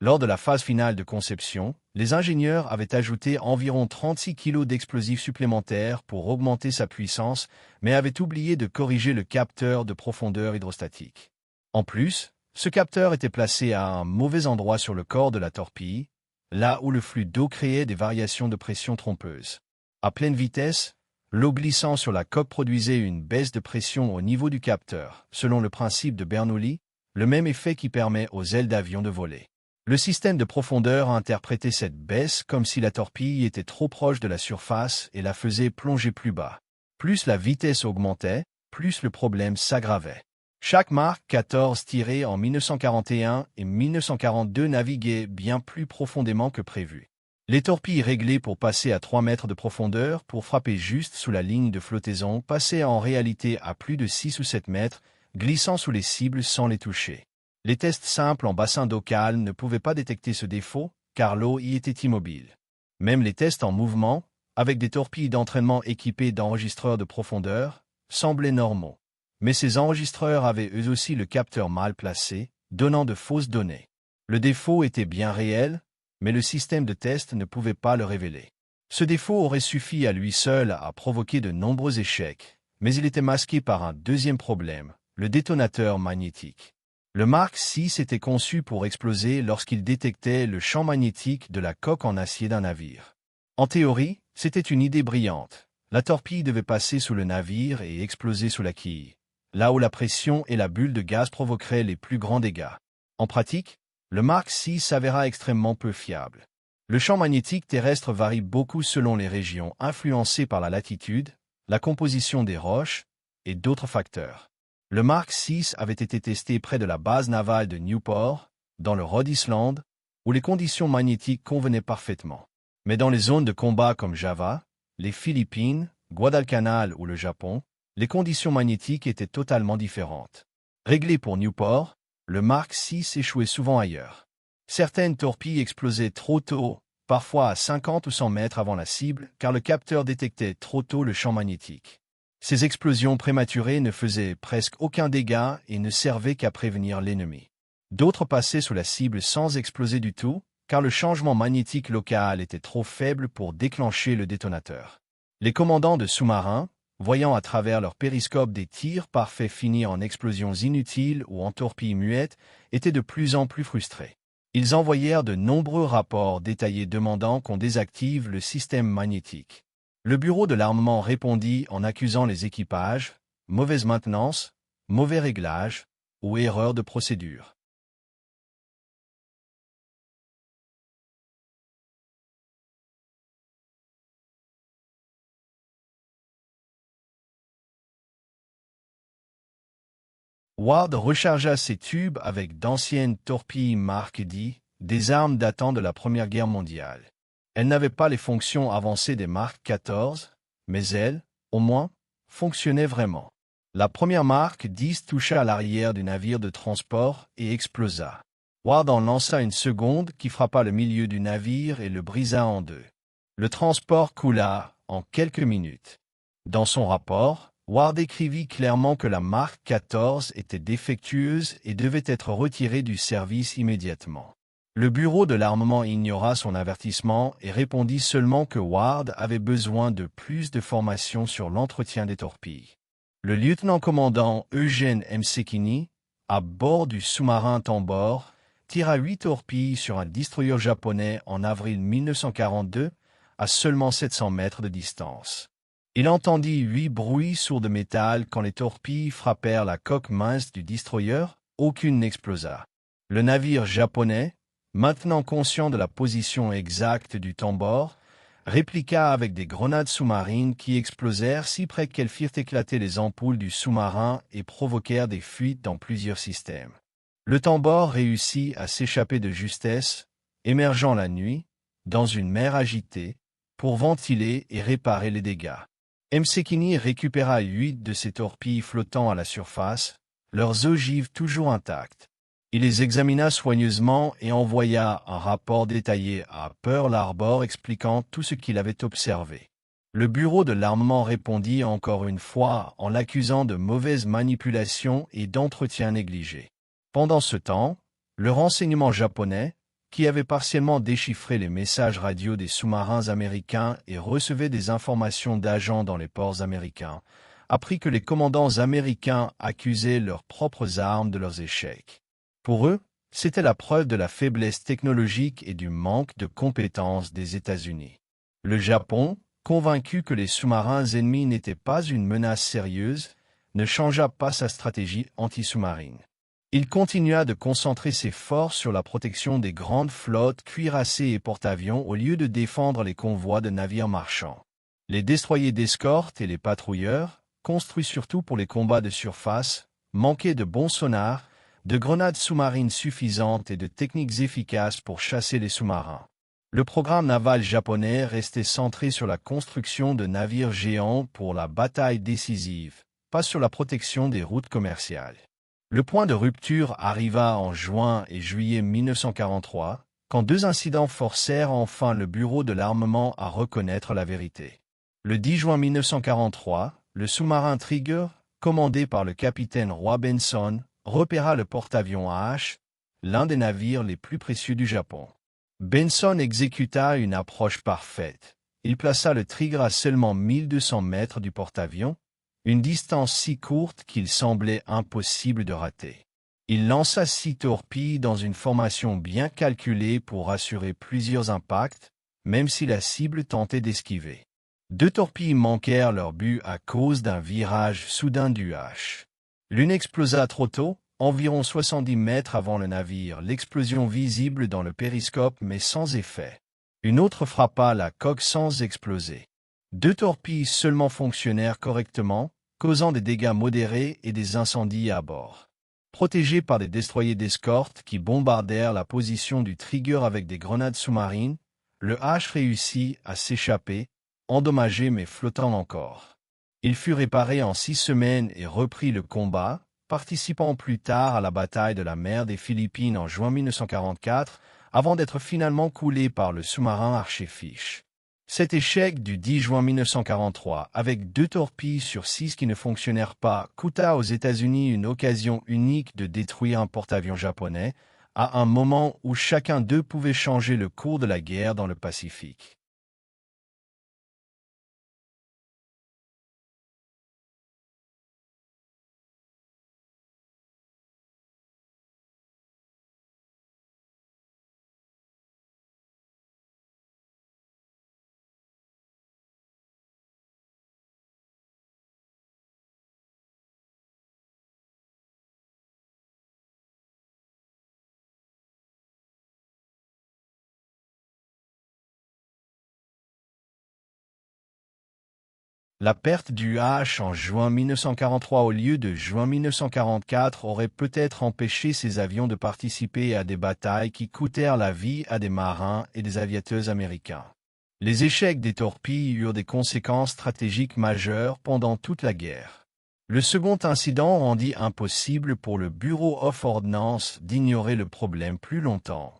Lors de la phase finale de conception, les ingénieurs avaient ajouté environ 36 kg d'explosifs supplémentaires pour augmenter sa puissance, mais avaient oublié de corriger le capteur de profondeur hydrostatique. En plus, ce capteur était placé à un mauvais endroit sur le corps de la torpille, là où le flux d'eau créait des variations de pression trompeuses. À pleine vitesse, l'eau glissant sur la coque produisait une baisse de pression au niveau du capteur, selon le principe de Bernoulli, le même effet qui permet aux ailes d'avion de voler. Le système de profondeur a interprété cette baisse comme si la torpille était trop proche de la surface et la faisait plonger plus bas. Plus la vitesse augmentait, plus le problème s'aggravait. Chaque Mark 14 tiré en 1941 et 1942 naviguait bien plus profondément que prévu. Les torpilles réglées pour passer à 3 mètres de profondeur pour frapper juste sous la ligne de flottaison passaient en réalité à plus de 6 ou 7 mètres, glissant sous les cibles sans les toucher. Les tests simples en bassin d'eau calme ne pouvaient pas détecter ce défaut, car l'eau y était immobile. Même les tests en mouvement, avec des torpilles d'entraînement équipées d'enregistreurs de profondeur, semblaient normaux. Mais ces enregistreurs avaient eux aussi le capteur mal placé, donnant de fausses données. Le défaut était bien réel, mais le système de test ne pouvait pas le révéler. Ce défaut aurait suffi à lui seul à provoquer de nombreux échecs, mais il était masqué par un deuxième problème, le détonateur magnétique. Le Mark VI était conçu pour exploser lorsqu'il détectait le champ magnétique de la coque en acier d'un navire. En théorie, c'était une idée brillante. La torpille devait passer sous le navire et exploser sous la quille, là où la pression et la bulle de gaz provoqueraient les plus grands dégâts. En pratique, le Mark VI s'avéra extrêmement peu fiable. Le champ magnétique terrestre varie beaucoup selon les régions influencées par la latitude, la composition des roches et d'autres facteurs. Le Mark VI avait été testé près de la base navale de Newport, dans le Rhode Island, où les conditions magnétiques convenaient parfaitement. Mais dans les zones de combat comme Java, les Philippines, Guadalcanal ou le Japon, les conditions magnétiques étaient totalement différentes. Réglé pour Newport, le Mark VI échouait souvent ailleurs. Certaines torpilles explosaient trop tôt, parfois à 50 ou 100 mètres avant la cible, car le capteur détectait trop tôt le champ magnétique. Ces explosions prématurées ne faisaient presque aucun dégât et ne servaient qu'à prévenir l'ennemi. D'autres passaient sous la cible sans exploser du tout, car le changement magnétique local était trop faible pour déclencher le détonateur. Les commandants de sous-marins, voyant à travers leur périscope des tirs parfaits finir en explosions inutiles ou en torpilles muettes, étaient de plus en plus frustrés. Ils envoyèrent de nombreux rapports détaillés demandant qu'on désactive le système magnétique. Le bureau de l'armement répondit en accusant les équipages, mauvaise maintenance, mauvais réglage ou erreur de procédure. Ward rechargea ses tubes avec d'anciennes torpilles Mark X, des armes datant de la Première Guerre mondiale. Elles n'avaient pas les fonctions avancées des Mark XIV, mais elles, au moins, fonctionnaient vraiment. La première Mark X toucha à l'arrière du navire de transport et explosa. Ward en lança une seconde qui frappa le milieu du navire et le brisa en deux. Le transport coula en quelques minutes. Dans son rapport, Ward écrivit clairement que la Mark XIV était défectueuse et devait être retirée du service immédiatement. Le bureau de l'armement ignora son avertissement et répondit seulement que Ward avait besoin de plus de formation sur l'entretien des torpilles. Le lieutenant-commandant Eugène Msekini, à bord du sous-marin Tambor, tira 8 torpilles sur un destroyer japonais en avril 1942, à seulement 700 mètres de distance. Il entendit 8 bruits sourds de métal quand les torpilles frappèrent la coque mince du destroyer, aucune n'explosa. Le navire japonais, maintenant conscient de la position exacte du Tambor, répliqua avec des grenades sous-marines qui explosèrent si près qu'elles firent éclater les ampoules du sous-marin et provoquèrent des fuites dans plusieurs systèmes. Le Tambor réussit à s'échapper de justesse, émergeant la nuit, dans une mer agitée, pour ventiler et réparer les dégâts. Msekini récupéra 8 de ces torpilles flottant à la surface, leurs ogives toujours intactes. Il les examina soigneusement et envoya un rapport détaillé à Pearl Harbor expliquant tout ce qu'il avait observé. Le bureau de l'armement répondit encore une fois en l'accusant de mauvaise manipulation et d'entretien négligé. Pendant ce temps, le renseignement japonais, qui avait partiellement déchiffré les messages radio des sous-marins américains et recevait des informations d'agents dans les ports américains, apprit que les commandants américains accusaient leurs propres armes de leurs échecs. Pour eux, c'était la preuve de la faiblesse technologique et du manque de compétences des États-Unis. Le Japon, convaincu que les sous-marins ennemis n'étaient pas une menace sérieuse, ne changea pas sa stratégie anti-sous-marine. Il continua de concentrer ses forces sur la protection des grandes flottes cuirassées et porte-avions au lieu de défendre les convois de navires marchands. Les destroyers d'escorte et les patrouilleurs, construits surtout pour les combats de surface, manquaient de bons sonars, de grenades sous-marines suffisantes et de techniques efficaces pour chasser les sous-marins. Le programme naval japonais restait centré sur la construction de navires géants pour la bataille décisive, pas sur la protection des routes commerciales. Le point de rupture arriva en juin et juillet 1943, quand deux incidents forcèrent enfin le Bureau de l'armement à reconnaître la vérité. Le 10 juin 1943, le sous-marin Trigger, commandé par le capitaine Roy Benson, repéra le porte-avions H, l'un des navires les plus précieux du Japon. Benson exécuta une approche parfaite. Il plaça le Trigger à seulement 1200 mètres du porte-avions, une distance si courte qu'il semblait impossible de rater. Il lança 6 torpilles dans une formation bien calculée pour assurer plusieurs impacts, même si la cible tentait d'esquiver. 2 torpilles manquèrent leur but à cause d'un virage soudain du H. L'une explosa trop tôt, environ 70 mètres avant le navire, l'explosion visible dans le périscope mais sans effet. Une autre frappa la coque sans exploser. 2 torpilles seulement fonctionnèrent correctement, causant des dégâts modérés et des incendies à bord. Protégé par des destroyers d'escorte qui bombardèrent la position du Trigger avec des grenades sous-marines, le H réussit à s'échapper, endommagé mais flottant encore. Il fut réparé en 6 semaines et reprit le combat, participant plus tard à la bataille de la mer des Philippines en juin 1944, avant d'être finalement coulé par le sous-marin Archer-Fish. Cet échec du 10 juin 1943, avec 2 torpilles sur 6 qui ne fonctionnèrent pas, coûta aux États-Unis une occasion unique de détruire un porte-avions japonais, à un moment où chacun d'eux pouvait changer le cours de la guerre dans le Pacifique. La perte du H en juin 1943 au lieu de juin 1944 aurait peut-être empêché ces avions de participer à des batailles qui coûtèrent la vie à des marins et des aviateurs américains. Les échecs des torpilles eurent des conséquences stratégiques majeures pendant toute la guerre. Le second incident rendit impossible pour le Bureau of Ordnance d'ignorer le problème plus longtemps.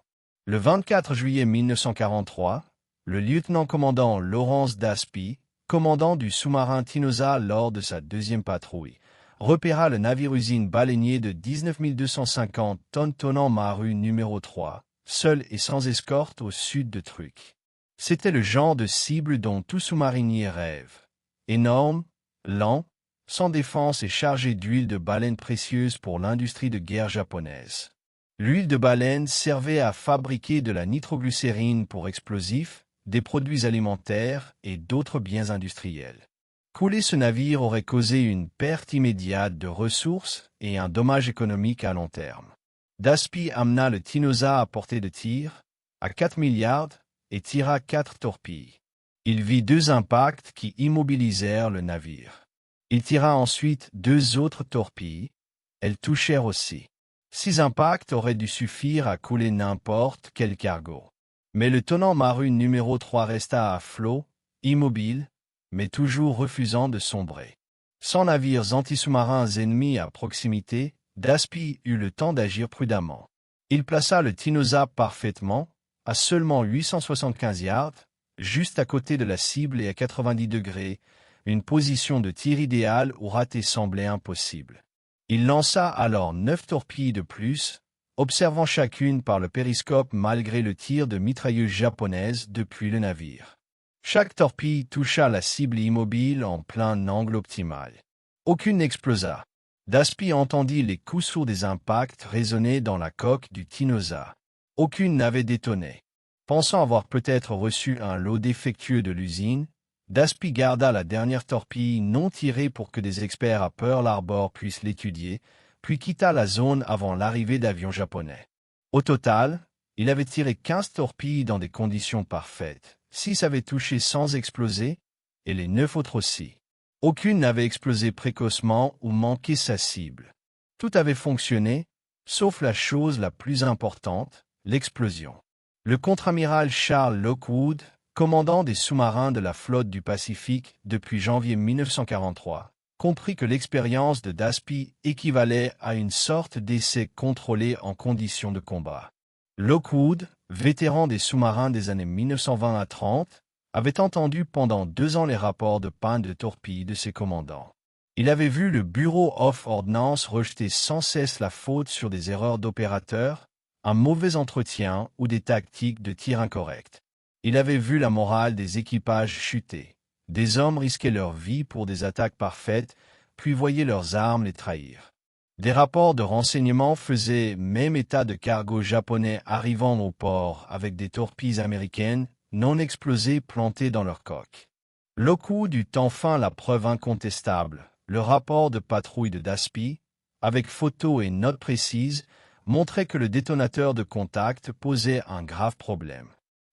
Le 24 juillet 1943, le lieutenant-commandant Lawrence Daspi, commandant du sous-marin Tinosa lors de sa deuxième patrouille, repéra le navire-usine baleinier de 19 250 tonnes Tonan Maru numéro 3, seul et sans escorte au sud de Truk. C'était le genre de cible dont tout sous-marinier rêve. Énorme, lent, sans défense et chargé d'huile de baleine précieuse pour l'industrie de guerre japonaise. L'huile de baleine servait à fabriquer de la nitroglycérine pour explosifs, des produits alimentaires et d'autres biens industriels. Couler ce navire aurait causé une perte immédiate de ressources et un dommage économique à long terme. Daspi amena le Tinosa à portée de tir, à 4 milliards, et tira 4 torpilles. Il vit 2 impacts qui immobilisèrent le navire. Il tira ensuite 2 autres torpilles. Elles touchèrent aussi. 6 impacts auraient dû suffire à couler n'importe quel cargo. Mais le Tonan Maru numéro 3 resta à flot, immobile, mais toujours refusant de sombrer. Sans navires anti-sous-marins ennemis à proximité, Daspi eut le temps d'agir prudemment. Il plaça le Tinosa parfaitement, à seulement 875 yards, juste à côté de la cible et à 90 degrés, une position de tir idéale où rater semblait impossible. Il lança alors 9 torpilles de plus, observant chacune par le périscope malgré le tir de mitrailleuses japonaises depuis le navire. Chaque torpille toucha la cible immobile en plein angle optimal. Aucune n'explosa. Daspi entendit les coups sourds des impacts résonner dans la coque du Tinosa. Aucune n'avait détonné. Pensant avoir peut-être reçu un lot défectueux de l'usine, Daspi garda la dernière torpille non tirée pour que des experts à Pearl Harbor puissent l'étudier, puis quitta la zone avant l'arrivée d'avions japonais. Au total, il avait tiré 15 torpilles dans des conditions parfaites. 6 avaient touché sans exploser, et les 9 autres aussi. Aucune n'avait explosé précocement ou manqué sa cible. Tout avait fonctionné, sauf la chose la plus importante, l'explosion. Le contre-amiral Charles Lockwood, commandant des sous-marins de la flotte du Pacifique depuis janvier 1943, comprit que l'expérience de Daspi équivalait à une sorte d'essai contrôlé en conditions de combat. Lockwood, vétéran des sous-marins des années 1920 à 30, avait entendu pendant 2 ans les rapports de panne de torpilles de ses commandants. Il avait vu le Bureau of Ordnance rejeter sans cesse la faute sur des erreurs d'opérateurs, un mauvais entretien ou des tactiques de tir incorrectes. Il avait vu la morale des équipages chuter. Des hommes risquaient leur vie pour des attaques parfaites, puis voyaient leurs armes les trahir. Des rapports de renseignement faisaient même état de cargos japonais arrivant au port avec des torpilles américaines non explosées plantées dans leur coque. Lockwood eut enfin la preuve incontestable. Le rapport de patrouille de Daspi, avec photos et notes précises, montrait que le détonateur de contact posait un grave problème.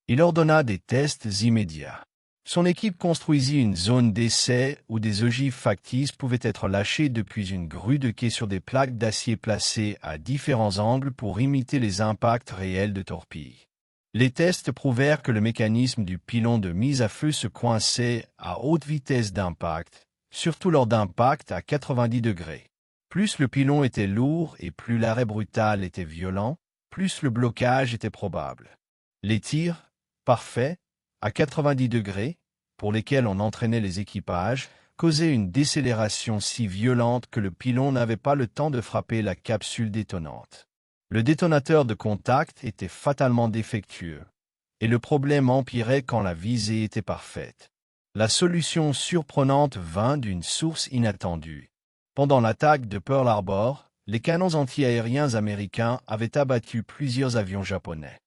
Il ordonna des tests immédiats. Son équipe construisit une zone d'essai où des ogives factices pouvaient être lâchées depuis une grue de quai sur des plaques d'acier placées à différents angles pour imiter les impacts réels de torpilles. Les tests prouvèrent que le mécanisme du pylône de mise à feu se coinçait à haute vitesse d'impact, surtout lors d'impact à 90 degrés. Plus le pylône était lourd et plus l'arrêt brutal était violent, plus le blocage était probable. Les tirs, parfaits, à 90 degrés, pour lesquels on entraînait les équipages, causaient une décélération si violente que le pylône n'avait pas le temps de frapper la capsule détonante. Le détonateur de contact était fatalement défectueux, et le problème empirait quand la visée était parfaite. La solution surprenante vint d'une source inattendue. Pendant l'attaque de Pearl Harbor, les canons antiaériens américains avaient abattu plusieurs avions japonais.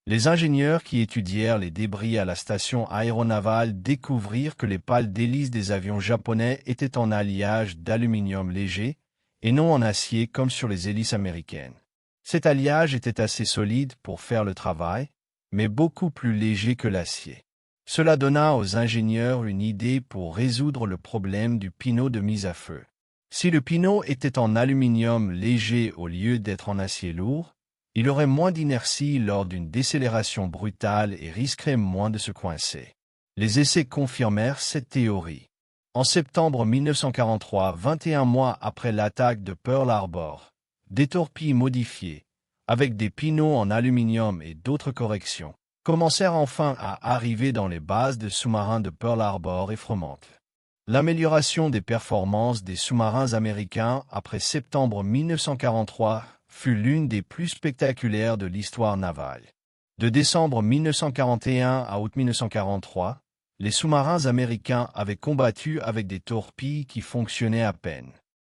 Les ingénieurs qui étudièrent les débris à la station aéronavale découvrirent que les pales d'hélice des avions japonais étaient en alliage d'aluminium léger et non en acier comme sur les hélices américaines. Cet alliage était assez solide pour faire le travail, mais beaucoup plus léger que l'acier. Cela donna aux ingénieurs une idée pour résoudre le problème du pinaud de mise à feu. Si le pinaud était en aluminium léger au lieu d'être en acier lourd, il aurait moins d'inertie lors d'une décélération brutale et risquerait moins de se coincer. Les essais confirmèrent cette théorie. En septembre 1943, 21 mois après l'attaque de Pearl Harbor, des torpilles modifiées, avec des pinots en aluminium et d'autres corrections, commencèrent enfin à arriver dans les bases de sous-marins de Pearl Harbor et Fremont. L'amélioration des performances des sous-marins américains après septembre 1943 fut l'une des plus spectaculaires de l'histoire navale. De décembre 1941 à août 1943, les sous-marins américains avaient combattu avec des torpilles qui fonctionnaient à peine.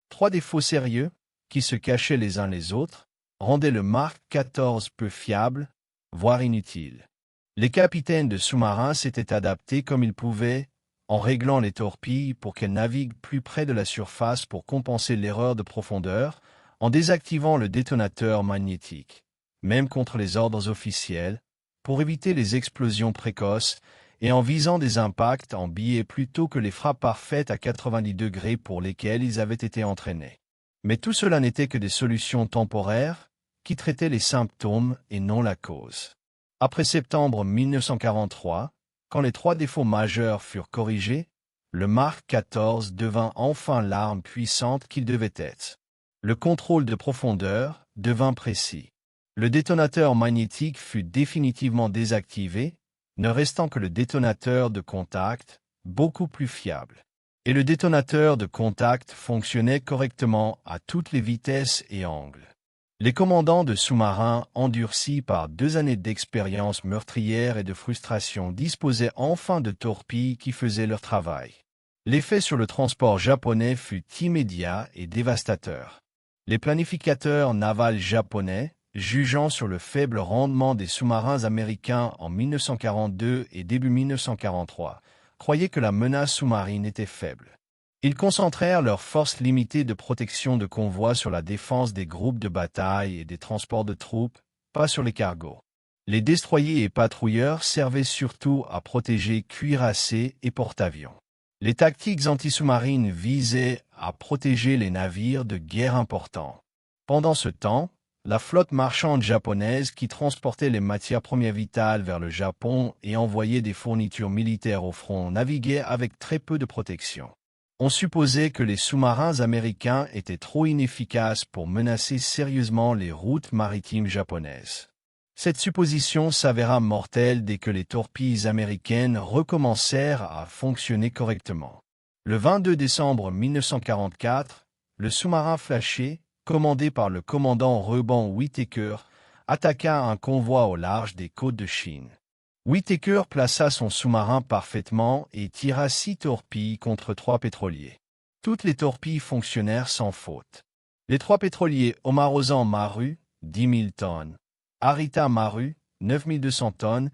3 défauts sérieux, qui se cachaient les uns les autres, rendaient le Mark XIV peu fiable, voire inutile. Les capitaines de sous-marins s'étaient adaptés comme ils pouvaient, en réglant les torpilles pour qu'elles naviguent plus près de la surface pour compenser l'erreur de profondeur, en désactivant le détonateur magnétique, même contre les ordres officiels, pour éviter les explosions précoces et en visant des impacts en billets plutôt que les frappes parfaites à 90 degrés pour lesquelles ils avaient été entraînés. Mais tout cela n'était que des solutions temporaires, qui traitait les symptômes et non la cause. Après septembre 1943, quand les 3 défauts majeurs furent corrigés, le Mark XIV devint enfin l'arme puissante qu'il devait être. Le contrôle de profondeur devint précis. Le détonateur magnétique fut définitivement désactivé, ne restant que le détonateur de contact, beaucoup plus fiable. Et le détonateur de contact fonctionnait correctement à toutes les vitesses et angles. Les commandants de sous-marins, endurcis par 2 années d'expérience meurtrière et de frustration, disposaient enfin de torpilles qui faisaient leur travail. L'effet sur le transport japonais fut immédiat et dévastateur. Les planificateurs navals japonais, jugeant sur le faible rendement des sous-marins américains en 1942 et début 1943, croyaient que la menace sous-marine était faible. Ils concentrèrent leurs forces limitées de protection de convois sur la défense des groupes de bataille et des transports de troupes, pas sur les cargos. Les destroyers et patrouilleurs servaient surtout à protéger cuirassés et porte-avions. Les tactiques anti-sous-marines visaient à protéger les navires de guerre importants. Pendant ce temps, la flotte marchande japonaise qui transportait les matières premières vitales vers le Japon et envoyait des fournitures militaires au front naviguait avec très peu de protection. On supposait que les sous-marins américains étaient trop inefficaces pour menacer sérieusement les routes maritimes japonaises. Cette supposition s'avéra mortelle dès que les torpilles américaines recommencèrent à fonctionner correctement. Le 22 décembre 1944, le sous-marin Flasher, commandé par le commandant Reuben Whittaker, attaqua un convoi au large des côtes de Chine. Whittaker plaça son sous-marin parfaitement et tira 6 torpilles contre 3 pétroliers. Toutes les torpilles fonctionnèrent sans faute. Les 3 pétroliers Omarosan Maru, 10 000 tonnes, Arita Maru, 9 200 tonnes,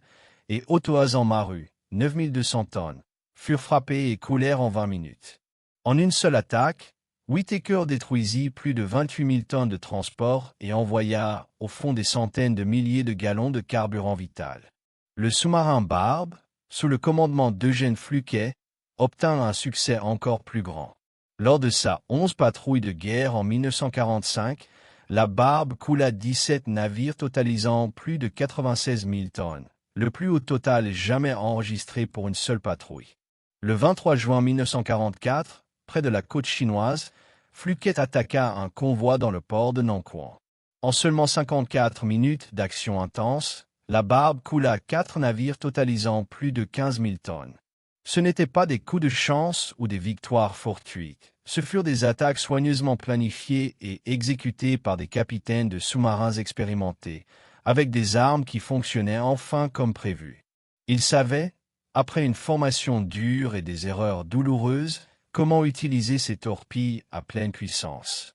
et Otoazan Maru, 9 200 tonnes, furent frappés et coulèrent en 20 minutes. En une seule attaque, Whittaker détruisit plus de 28 000 tonnes de transport et envoya au fond des centaines de milliers de gallons de carburant vital. Le sous-marin Barbe, sous le commandement d'Eugène Fluquet, obtint un succès encore plus grand. Lors de sa 11 patrouille de guerre en 1945, la Barbe coula 17 navires totalisant plus de 96 000 tonnes, le plus haut total jamais enregistré pour une seule patrouille. Le 23 juin 1944, près de la côte chinoise, Fluquet attaqua un convoi dans le port de Nanquan. En seulement 54 minutes d'action intense, la Barbe coula 4 navires totalisant plus de 15 000 tonnes. Ce n'étaient pas des coups de chance ou des victoires fortuites. Ce furent des attaques soigneusement planifiées et exécutées par des capitaines de sous-marins expérimentés, avec des armes qui fonctionnaient enfin comme prévu. Ils savaient, après une formation dure et des erreurs douloureuses, comment utiliser ces torpilles à pleine puissance.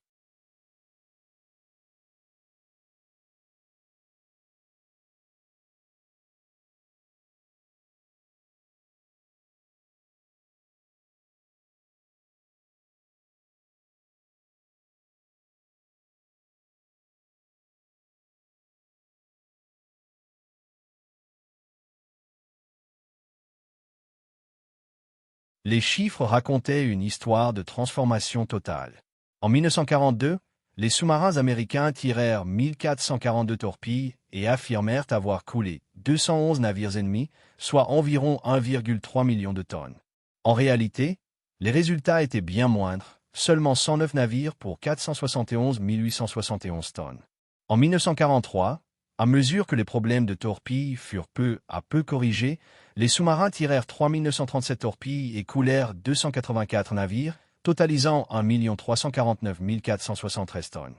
Les chiffres racontaient une histoire de transformation totale. En 1942, les sous-marins américains tirèrent 1442 torpilles et affirmèrent avoir coulé 211 navires ennemis, soit environ 1,3 million de tonnes. En réalité, les résultats étaient bien moindres, seulement 109 navires pour 471 871 tonnes. En 1943, à mesure que les problèmes de torpilles furent peu à peu corrigés, les sous-marins tirèrent 3 937 torpilles et coulèrent 284 navires, totalisant 1 349 473 tonnes.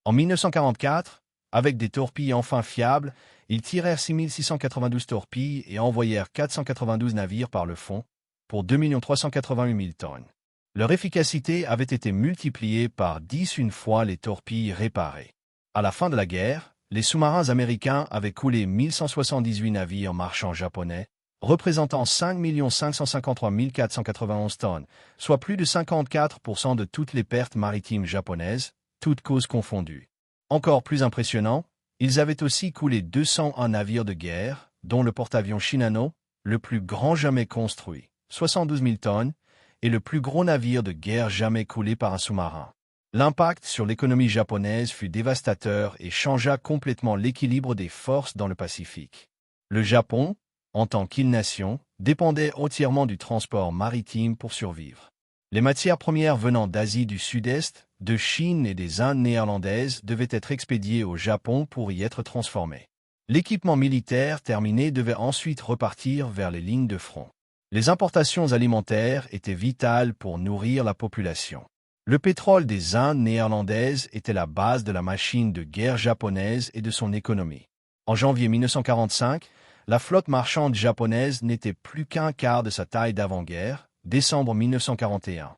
En 1944, avec des torpilles enfin fiables, ils tirèrent 6 692 torpilles et envoyèrent 492 navires par le fond, pour 2 388 000 tonnes. Leur efficacité avait été multipliée par 10 une fois les torpilles réparées. À la fin de la guerre, les sous-marins américains avaient coulé 1178 navires marchands japonais, représentant 5 553 491 tonnes, soit plus de 54% de toutes les pertes maritimes japonaises, toutes causes confondues. Encore plus impressionnant, ils avaient aussi coulé 201 navires de guerre, dont le porte-avions Shinano, le plus grand jamais construit, 72 000 tonnes, et le plus gros navire de guerre jamais coulé par un sous-marin. L'impact sur l'économie japonaise fut dévastateur et changea complètement l'équilibre des forces dans le Pacifique. Le Japon, en tant qu'île-nation, dépendait entièrement du transport maritime pour survivre. Les matières premières venant d'Asie du Sud-Est, de Chine et des Indes néerlandaises devaient être expédiées au Japon pour y être transformées. L'équipement militaire terminé devait ensuite repartir vers les lignes de front. Les importations alimentaires étaient vitales pour nourrir la population. Le pétrole des Indes néerlandaises était la base de la machine de guerre japonaise et de son économie. En janvier 1945, la flotte marchande japonaise n'était plus qu'un quart de sa taille d'avant-guerre, décembre 1941.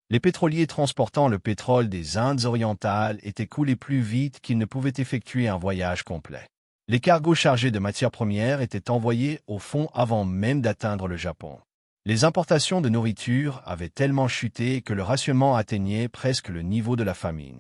Les pétroliers transportant le pétrole des Indes orientales étaient coulés plus vite qu'ils ne pouvaient effectuer un voyage complet. Les cargos chargés de matières premières étaient envoyés au fond avant même d'atteindre le Japon. Les importations de nourriture avaient tellement chuté que le rationnement atteignait presque le niveau de la famine.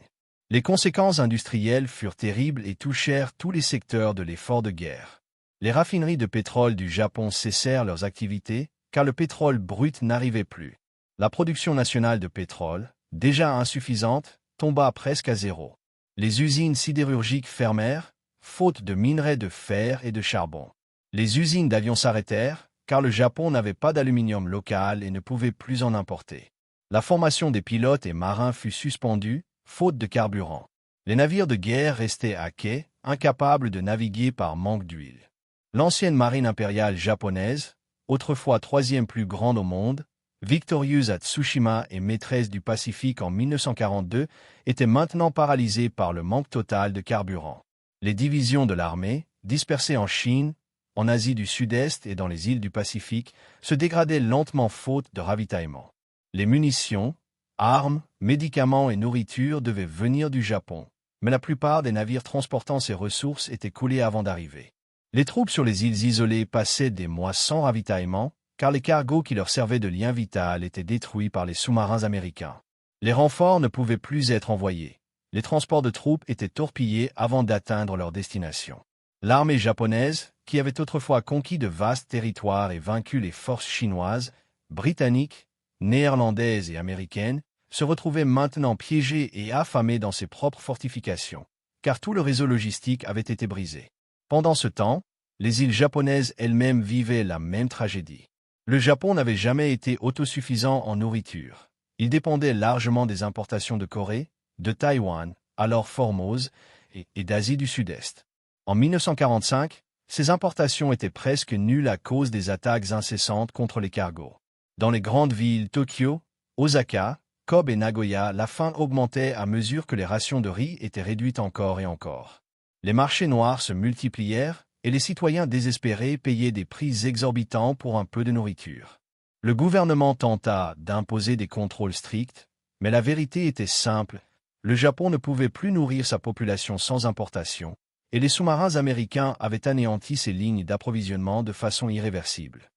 Les conséquences industrielles furent terribles et touchèrent tous les secteurs de l'effort de guerre. Les raffineries de pétrole du Japon cessèrent leurs activités, car le pétrole brut n'arrivait plus. La production nationale de pétrole, déjà insuffisante, tomba presque à zéro. Les usines sidérurgiques fermèrent, faute de minerais de fer et de charbon. Les usines d'avions s'arrêtèrent, car le Japon n'avait pas d'aluminium local et ne pouvait plus en importer. La formation des pilotes et marins fut suspendue, faute de carburant. Les navires de guerre restaient à quai, incapables de naviguer par manque d'huile. L'ancienne marine impériale japonaise, autrefois troisième plus grande au monde, victorieuse à Tsushima et maîtresse du Pacifique en 1942, était maintenant paralysée par le manque total de carburant. Les divisions de l'armée, dispersées en Chine, en Asie du Sud-Est et dans les îles du Pacifique, se dégradaient lentement faute de ravitaillement. Les munitions, armes, médicaments et nourriture devaient venir du Japon, mais la plupart des navires transportant ces ressources étaient coulés avant d'arriver. Les troupes sur les îles isolées passaient des mois sans ravitaillement, car les cargos qui leur servaient de lien vital étaient détruits par les sous-marins américains. Les renforts ne pouvaient plus être envoyés. Les transports de troupes étaient torpillés avant d'atteindre leur destination. L'armée japonaise, qui avait autrefois conquis de vastes territoires et vaincu les forces chinoises, britanniques, néerlandaises et américaines, se retrouvait maintenant piégée et affamée dans ses propres fortifications, car tout le réseau logistique avait été brisé. Pendant ce temps, les îles japonaises elles-mêmes vivaient la même tragédie. Le Japon n'avait jamais été autosuffisant en nourriture. Il dépendait largement des importations de Corée, de Taïwan, alors Formose, et d'Asie du Sud-Est. En 1945, ces importations étaient presque nulles à cause des attaques incessantes contre les cargos. Dans les grandes villes Tokyo, Osaka, Kobe et Nagoya, la faim augmentait à mesure que les rations de riz étaient réduites encore et encore. Les marchés noirs se multiplièrent et les citoyens désespérés payaient des prix exorbitants pour un peu de nourriture. Le gouvernement tenta d'imposer des contrôles stricts, mais la vérité était simple, le Japon ne pouvait plus nourrir sa population sans importation, et les sous-marins américains avaient anéanti ces lignes d'approvisionnement de façon irréversible.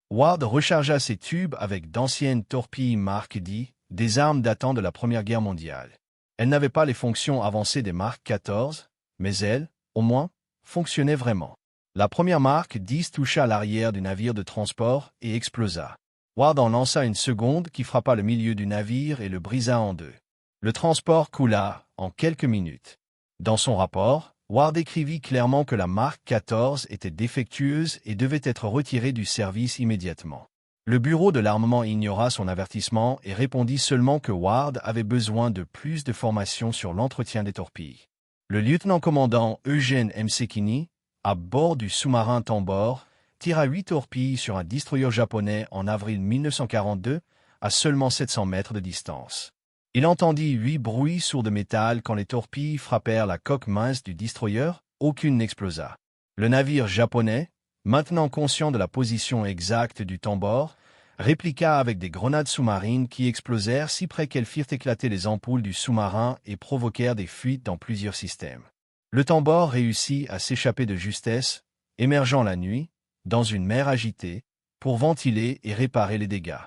Ward rechargea ses tubes avec d'anciennes torpilles Mark D, des armes datant de la Première Guerre mondiale. Elles n'avaient pas les fonctions avancées des Mark 14, mais elles, au moins, fonctionnaient vraiment. La première Mark 10 toucha l'arrière du navire de transport et explosa. Ward en lança une seconde qui frappa le milieu du navire et le brisa en deux. Le transport coula en quelques minutes. Dans son rapport, Ward écrivit clairement que la Mark 14 était défectueuse et devait être retirée du service immédiatement. Le bureau de l'armement ignora son avertissement et répondit seulement que Ward avait besoin de plus de formation sur l'entretien des torpilles. Le lieutenant-commandant Eugène M. Sekini, à bord du sous-marin Tambor, tira 8 torpilles sur un destroyer japonais en avril 1942, à seulement 700 mètres de distance. Il entendit 8 bruits sourds de métal quand les torpilles frappèrent la coque mince du destroyer, aucune n'explosa. Le navire japonais, maintenant conscient de la position exacte du Tambor, répliqua avec des grenades sous-marines qui explosèrent si près qu'elles firent éclater les ampoules du sous-marin et provoquèrent des fuites dans plusieurs systèmes. Le Tambor réussit à s'échapper de justesse, émergeant la nuit, dans une mer agitée, pour ventiler et réparer les dégâts.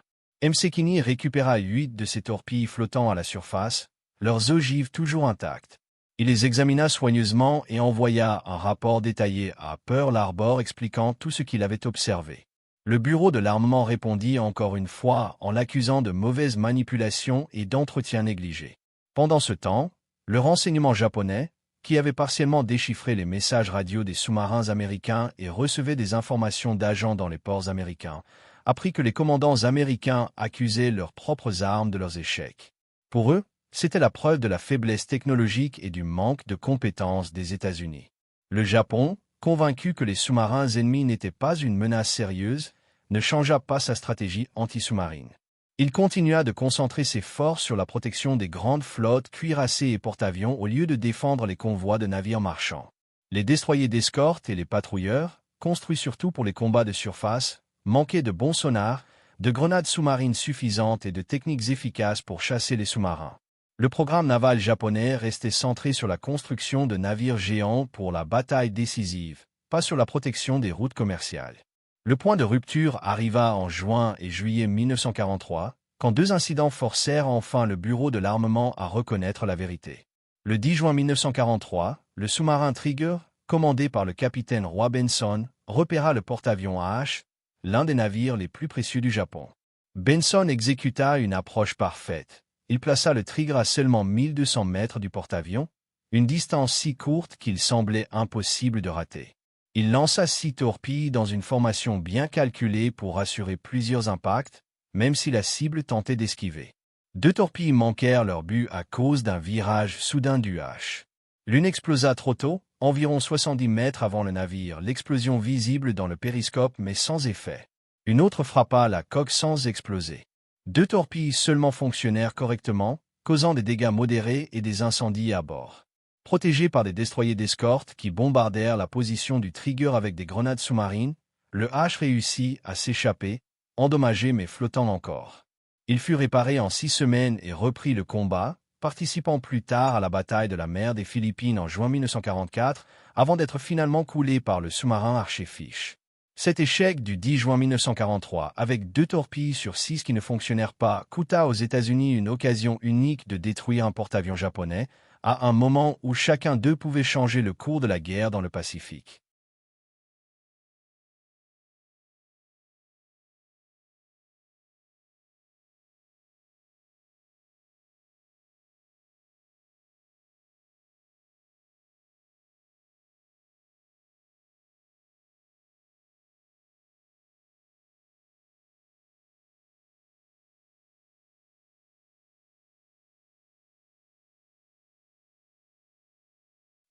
Msekini récupéra 8 de ses torpilles flottant à la surface, leurs ogives toujours intactes. Il les examina soigneusement et envoya un rapport détaillé à Pearl Harbor expliquant tout ce qu'il avait observé. Le bureau de l'armement répondit encore une fois en l'accusant de mauvaise manipulation et d'entretien négligé. Pendant ce temps, le renseignement japonais, qui avait partiellement déchiffré les messages radio des sous-marins américains et recevait des informations d'agents dans les ports américains, apprit que les commandants américains accusaient leurs propres armes de leurs échecs. Pour eux, c'était la preuve de la faiblesse technologique et du manque de compétences des États-Unis. Le Japon, convaincu que les sous-marins ennemis n'étaient pas une menace sérieuse, ne changea pas sa stratégie anti-sous-marine. Il continua de concentrer ses forces sur la protection des grandes flottes cuirassées et porte-avions au lieu de défendre les convois de navires marchands. Les destroyers d'escorte et les patrouilleurs, construits surtout pour les combats de surface, manquaient de bons sonars, de grenades sous-marines suffisantes et de techniques efficaces pour chasser les sous-marins. Le programme naval japonais restait centré sur la construction de navires géants pour la bataille décisive, pas sur la protection des routes commerciales. Le point de rupture arriva en juin et juillet 1943, quand 2 incidents forcèrent enfin le bureau de l'armement à reconnaître la vérité. Le 10 juin 1943, le sous-marin Trigger, commandé par le capitaine Roy Benson, repéra le porte-avions H, l'un des navires les plus précieux du Japon. Benson exécuta une approche parfaite. Il plaça le Trigger à seulement 1200 mètres du porte-avions, une distance si courte qu'il semblait impossible de rater. Il lança 6 torpilles dans une formation bien calculée pour assurer plusieurs impacts, même si la cible tentait d'esquiver. 2 torpilles manquèrent leur but à cause d'un virage soudain du H. L'une explosa trop tôt, environ 70 mètres avant le navire, l'explosion visible dans le périscope mais sans effet. Une autre frappa la coque sans exploser. 2 torpilles seulement fonctionnèrent correctement, causant des dégâts modérés et des incendies à bord. Protégé par des destroyers d'escorte qui bombardèrent la position du Trigger avec des grenades sous-marines, le H réussit à s'échapper, endommagé mais flottant encore. Il fut réparé en 6 semaines et reprit le combat, participant plus tard à la bataille de la mer des Philippines en juin 1944, avant d'être finalement coulé par le sous-marin Archer Fish. Cet échec du 10 juin 1943, avec 2 torpilles sur 6 qui ne fonctionnèrent pas, coûta aux États-Unis une occasion unique de détruire un porte-avions japonais, à un moment où chacun d'eux pouvait changer le cours de la guerre dans le Pacifique.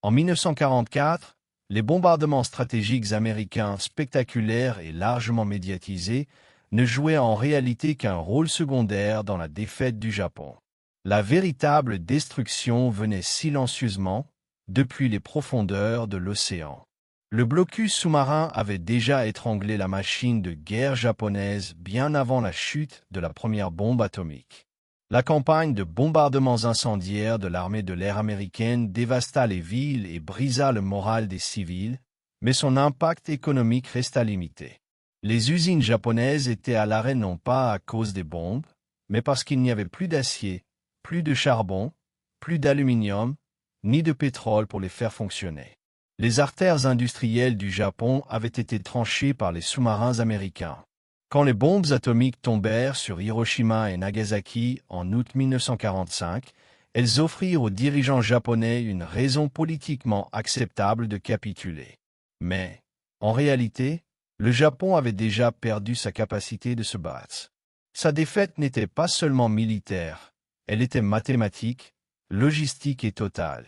En 1944, les bombardements stratégiques américains spectaculaires et largement médiatisés ne jouaient en réalité qu'un rôle secondaire dans la défaite du Japon. La véritable destruction venait silencieusement, depuis les profondeurs de l'océan. Le blocus sous-marin avait déjà étranglé la machine de guerre japonaise bien avant la chute de la première bombe atomique. La campagne de bombardements incendiaires de l'armée de l'air américaine dévasta les villes et brisa le moral des civils, mais son impact économique resta limité. Les usines japonaises étaient à l'arrêt non pas à cause des bombes, mais parce qu'il n'y avait plus d'acier, plus de charbon, plus d'aluminium, ni de pétrole pour les faire fonctionner. Les artères industrielles du Japon avaient été tranchées par les sous-marins américains. Quand les bombes atomiques tombèrent sur Hiroshima et Nagasaki en août 1945, elles offrirent aux dirigeants japonais une raison politiquement acceptable de capituler. Mais, en réalité, le Japon avait déjà perdu sa capacité de se battre. Sa défaite n'était pas seulement militaire, elle était mathématique, logistique et totale.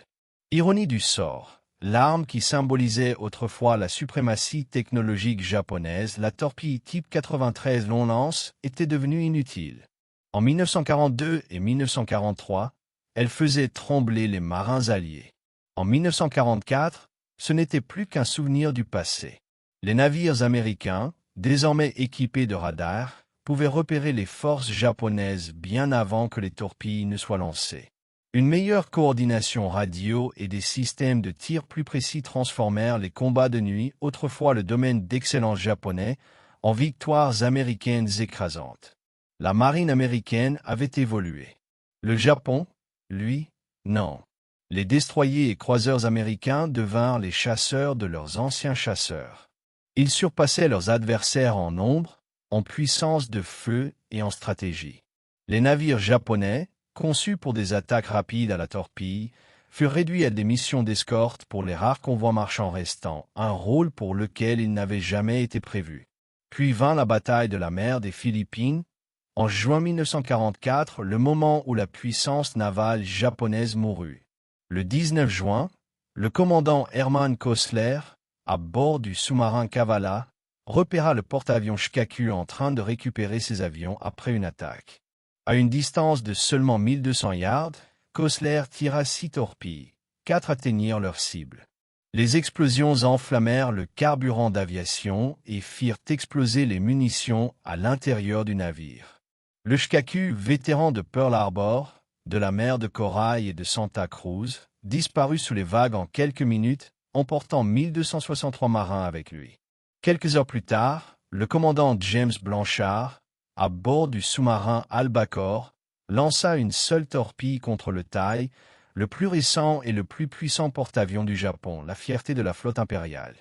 Ironie du sort. L'arme qui symbolisait autrefois la suprématie technologique japonaise, la torpille type 93 long lance, était devenue inutile. En 1942 et 1943, elle faisait trembler les marins alliés. En 1944, ce n'était plus qu'un souvenir du passé. Les navires américains, désormais équipés de radars, pouvaient repérer les forces japonaises bien avant que les torpilles ne soient lancées. Une meilleure coordination radio et des systèmes de tir plus précis transformèrent les combats de nuit, autrefois le domaine d'excellence japonais, en victoires américaines écrasantes. La marine américaine avait évolué. Le Japon, lui, non. Les destroyers et croiseurs américains devinrent les chasseurs de leurs anciens chasseurs. Ils surpassaient leurs adversaires en nombre, en puissance de feu et en stratégie. Les navires japonais, conçus pour des attaques rapides à la torpille, furent réduits à des missions d'escorte pour les rares convois marchands restants, un rôle pour lequel ils n'avaient jamais été prévus. Puis vint la bataille de la mer des Philippines, en juin 1944, le moment où la puissance navale japonaise mourut. Le 19 juin, le commandant Hermann Koestler, à bord du sous-marin Kavala, repéra le porte-avions Shikaku en train de récupérer ses avions après une attaque. À une distance de seulement 1200 yards, Koestler tira 6 torpilles. 4 atteignirent leur cible. Les explosions enflammèrent le carburant d'aviation et firent exploser les munitions à l'intérieur du navire. Le Shikaku, vétéran de Pearl Harbor, de la mer de Corail et de Santa Cruz, disparut sous les vagues en quelques minutes, emportant 1263 marins avec lui. Quelques heures plus tard, le commandant James Blanchard, à bord du sous-marin Albacore, lança une seule torpille contre le Tai, le plus récent et le plus puissant porte-avions du Japon, la fierté de la flotte impériale.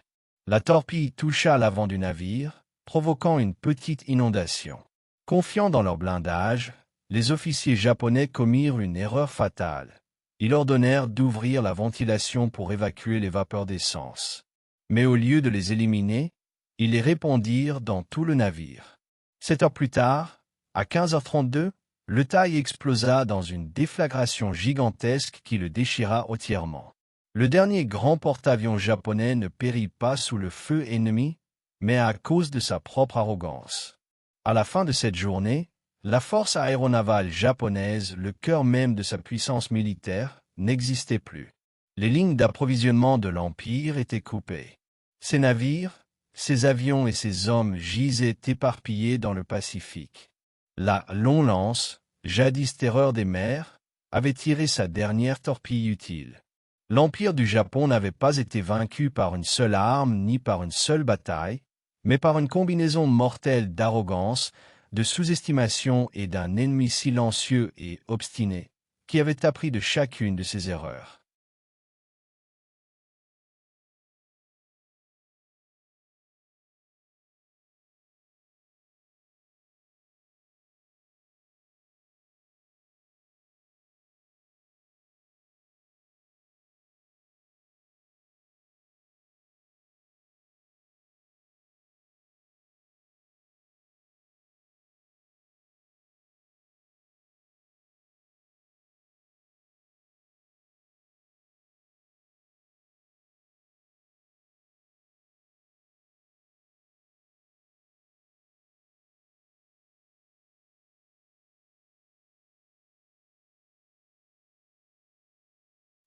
La torpille toucha l'avant du navire, provoquant une petite inondation. Confiants dans leur blindage, les officiers japonais commirent une erreur fatale. Ils ordonnèrent d'ouvrir la ventilation pour évacuer les vapeurs d'essence. Mais au lieu de les éliminer, ils les répandirent dans tout le navire. 7 heures plus tard, à 15h32, le Tai explosa dans une déflagration gigantesque qui le déchira entièrement. Le dernier grand porte-avions japonais ne périt pas sous le feu ennemi, mais à cause de sa propre arrogance. À la fin de cette journée, la force aéronavale japonaise, le cœur même de sa puissance militaire, n'existait plus. Les lignes d'approvisionnement de l'Empire étaient coupées. Ses navires, ses avions et ses hommes gisaient éparpillés dans le Pacifique. La Long Lance, jadis terreur des mers, avait tiré sa dernière torpille utile. L'Empire du Japon n'avait pas été vaincu par une seule arme ni par une seule bataille, mais par une combinaison mortelle d'arrogance, de sous-estimation et d'un ennemi silencieux et obstiné, qui avait appris de chacune de ses erreurs.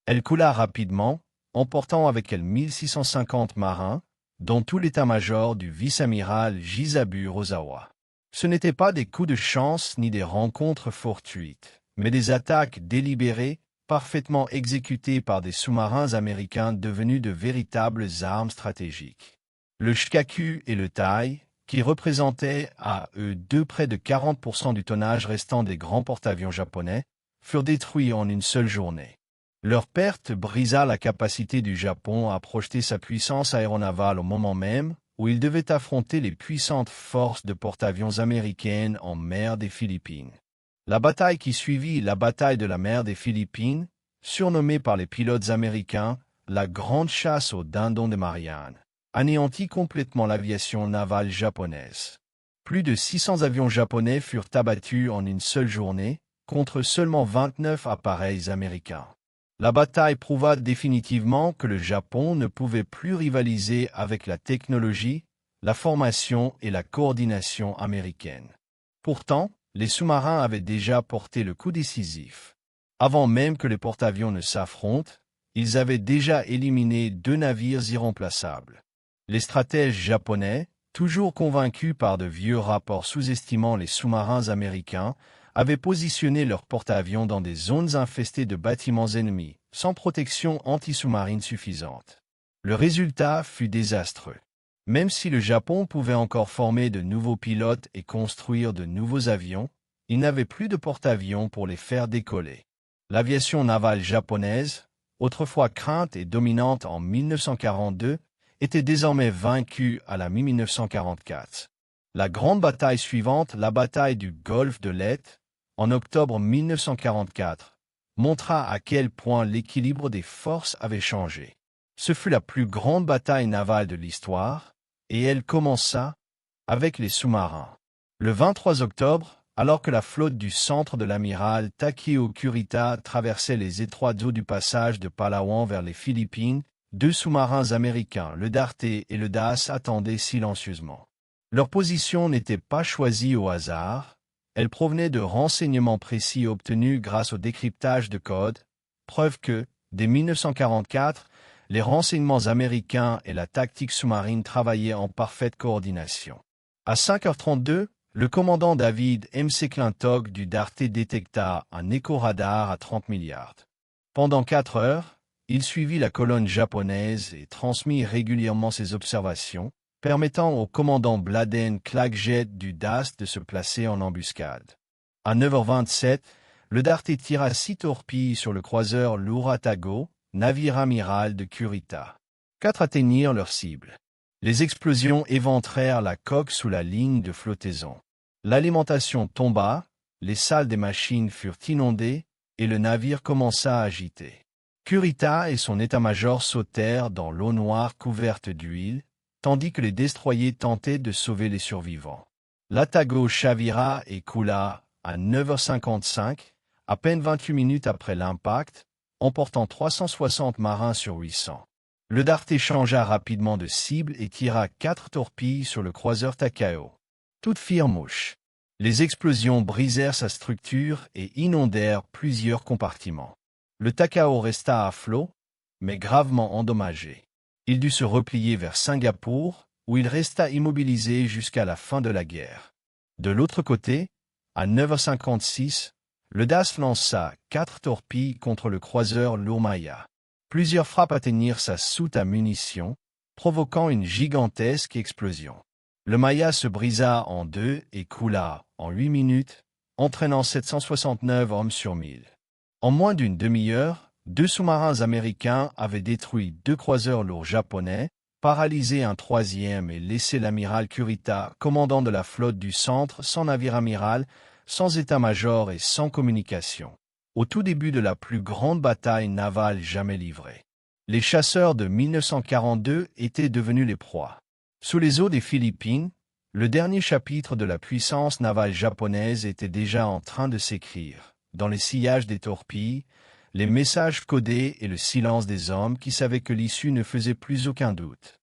Elle coula rapidement, emportant avec elle 1650 marins, dont tout l'état-major du vice-amiral Jisabu Rosawa. Ce n'étaient pas des coups de chance ni des rencontres fortuites, mais des attaques délibérées, parfaitement exécutées par des sous-marins américains devenus de véritables armes stratégiques. Le Shikaku et le Tai, qui représentaient à eux deux près de 40% du tonnage restant des grands porte-avions japonais, furent détruits en une seule journée. Leur perte brisa la capacité du Japon à projeter sa puissance aéronavale au moment même où il devait affronter les puissantes forces de porte-avions américaines en mer des Philippines. La bataille qui suivit la bataille de la mer des Philippines, surnommée par les pilotes américains la Grande Chasse aux Dindons des Mariannes, anéantit complètement l'aviation navale japonaise. Plus de 600 avions japonais furent abattus en une seule journée, contre seulement 29 appareils américains. La bataille prouva définitivement que le Japon ne pouvait plus rivaliser avec la technologie, la formation et la coordination américaines. Pourtant, les sous-marins avaient déjà porté le coup décisif. Avant même que les porte-avions ne s'affrontent, ils avaient déjà éliminé 2 navires irremplaçables. Les stratèges japonais, toujours convaincu par de vieux rapports sous-estimant les sous-marins américains, avaient positionné leurs porte-avions dans des zones infestées de bâtiments ennemis, sans protection anti-sous-marine suffisante. Le résultat fut désastreux. Même si le Japon pouvait encore former de nouveaux pilotes et construire de nouveaux avions, il n'avait plus de porte-avions pour les faire décoller. L'aviation navale japonaise, autrefois crainte et dominante en 1942, était désormais vaincue à la mi-1944. La grande bataille suivante, la bataille du Golfe de Leyte, en octobre 1944, montra à quel point l'équilibre des forces avait changé. Ce fut la plus grande bataille navale de l'histoire, et elle commença avec les sous-marins. Le 23 octobre, alors que la flotte du centre de l'amiral Takeo Kurita traversait les étroites eaux du passage de Palawan vers les Philippines, deux sous-marins américains, le Darte et le Das, attendaient silencieusement. Leur position n'était pas choisie au hasard, elle provenait de renseignements précis obtenus grâce au décryptage de code, preuve que, dès 1944, les renseignements américains et la tactique sous-marine travaillaient en parfaite coordination. À 5h32, le commandant David M. McClintock du Darte détecta un écho-radar à 30 milliards. Pendant 4 heures, il suivit la colonne japonaise et transmit régulièrement ses observations, permettant au commandant Bladen Clagjet du DAS de se placer en embuscade. À 9h27, le Darte tira 6 torpilles sur le croiseur l'Uratago, navire amiral de Kurita. 4 atteignirent leur cible. Les explosions éventrèrent la coque sous la ligne de flottaison. L'alimentation tomba, les salles des machines furent inondées, et le navire commença à agiter. Kurita et son état-major sautèrent dans l'eau noire couverte d'huile, tandis que les destroyers tentaient de sauver les survivants. L'Atago chavira et coula à 9h55, à peine 28 minutes après l'impact, emportant 360 marins sur 800. Le Darte changea rapidement de cible et tira 4 torpilles sur le croiseur Takao. Toutes firent mouche. Les explosions brisèrent sa structure et inondèrent plusieurs compartiments. Le Takao resta à flot, mais gravement endommagé. Il dut se replier vers Singapour, où il resta immobilisé jusqu'à la fin de la guerre. De l'autre côté, à 9h56, le DAS lança 4 torpilles contre le croiseur l'Urmaya. Plusieurs frappes atteignirent sa soute à munitions, provoquant une gigantesque explosion. Le Maya se brisa en deux et coula en 8 minutes, entraînant 769 hommes sur 1000. En moins d'une demi-heure, 2 sous-marins américains avaient détruit 2 croiseurs lourds japonais, paralysé un troisième et laissé l'amiral Kurita, commandant de la flotte du centre, sans navire amiral, sans état-major et sans communication. Au tout début de la plus grande bataille navale jamais livrée. Les chasseurs de 1942 étaient devenus les proies. Sous les eaux des Philippines, le dernier chapitre de la puissance navale japonaise était déjà en train de s'écrire. Dans les sillages des torpilles, les messages codés et le silence des hommes qui savaient que l'issue ne faisait plus aucun doute.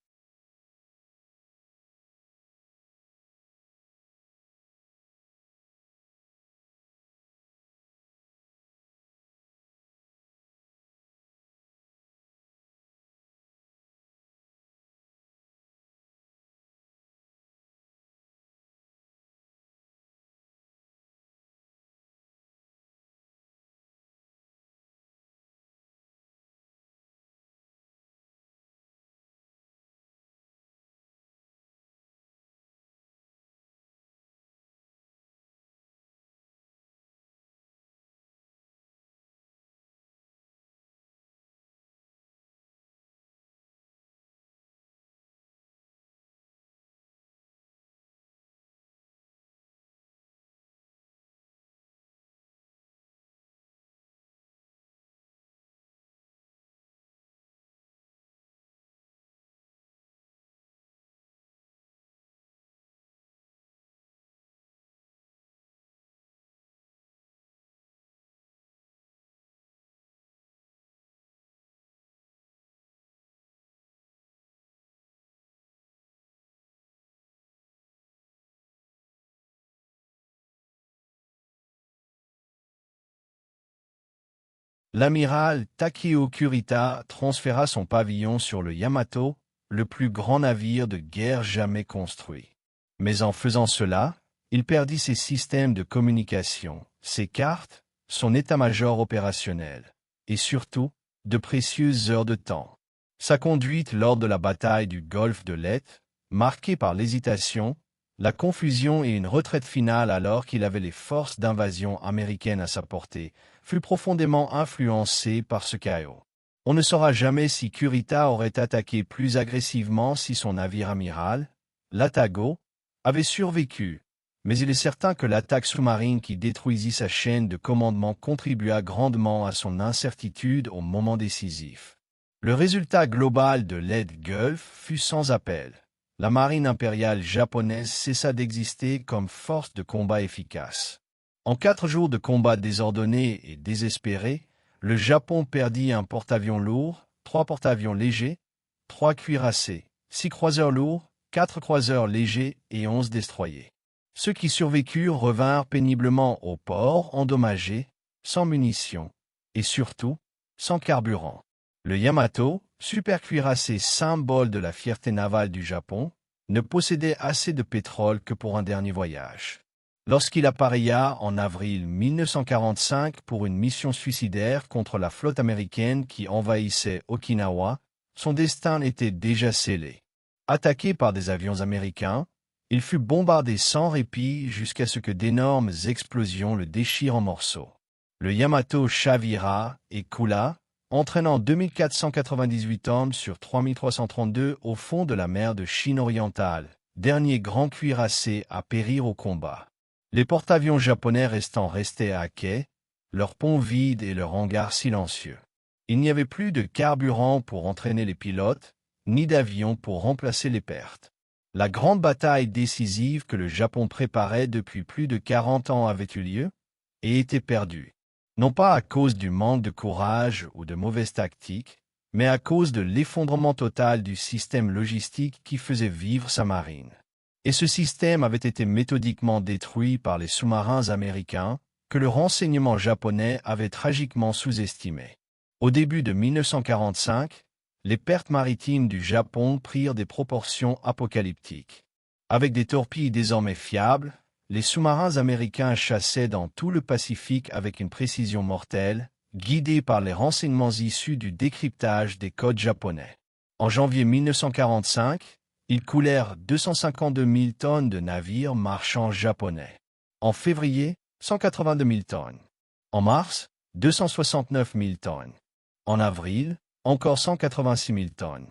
L'amiral Takeo Kurita transféra son pavillon sur le Yamato, le plus grand navire de guerre jamais construit. Mais en faisant cela, il perdit ses systèmes de communication, ses cartes, son état-major opérationnel, et surtout, de précieuses heures de temps. Sa conduite lors de la bataille du golfe de Leyte, marquée par l'hésitation, la confusion et une retraite finale alors qu'il avait les forces d'invasion américaines à sa portée, fut profondément influencée par ce chaos. On ne saura jamais si Kurita aurait attaqué plus agressivement si son navire amiral, l'Atago, avait survécu, mais il est certain que l'attaque sous-marine qui détruisit sa chaîne de commandement contribua grandement à son incertitude au moment décisif. Le résultat global de l'aide Gulf fut sans appel. La marine impériale japonaise cessa d'exister comme force de combat efficace. En 4 jours de combat désordonnés et désespérés, le Japon perdit un porte-avions lourd, 3 porte-avions légers, 3 cuirassés, 6 croiseurs lourds, 4 croiseurs légers et 11 destroyers. Ceux qui survécurent revinrent péniblement au port endommagés, sans munitions, et surtout, sans carburant. Le Yamato, supercuirassé symbole de la fierté navale du Japon, ne possédait assez de pétrole que pour un dernier voyage. Lorsqu'il appareilla en avril 1945 pour une mission suicidaire contre la flotte américaine qui envahissait Okinawa, son destin était déjà scellé. Attaqué par des avions américains, il fut bombardé sans répit jusqu'à ce que d'énormes explosions le déchirent en morceaux. Le Yamato chavira et coula, entraînant 2498 hommes sur 3332 au fond de la mer de Chine orientale, dernier grand cuirassé à périr au combat. Les porte-avions japonais restaient à quai, leurs ponts vides et leurs hangars silencieux. Il n'y avait plus de carburant pour entraîner les pilotes, ni d'avions pour remplacer les pertes. La grande bataille décisive que le Japon préparait depuis plus de 40 ans avait eu lieu et était perdue. Non pas à cause du manque de courage ou de mauvaises tactiques, mais à cause de l'effondrement total du système logistique qui faisait vivre sa marine. Et ce système avait été méthodiquement détruit par les sous-marins américains, que le renseignement japonais avait tragiquement sous-estimé. Au début de 1945, les pertes maritimes du Japon prirent des proportions apocalyptiques. Avec des torpilles désormais fiables, les sous-marins américains chassaient dans tout le Pacifique avec une précision mortelle, guidés par les renseignements issus du décryptage des codes japonais. En janvier 1945, ils coulèrent 252 000 tonnes de navires marchands japonais. En février, 182 000 tonnes. En mars, 269 000 tonnes. En avril, encore 186 000 tonnes.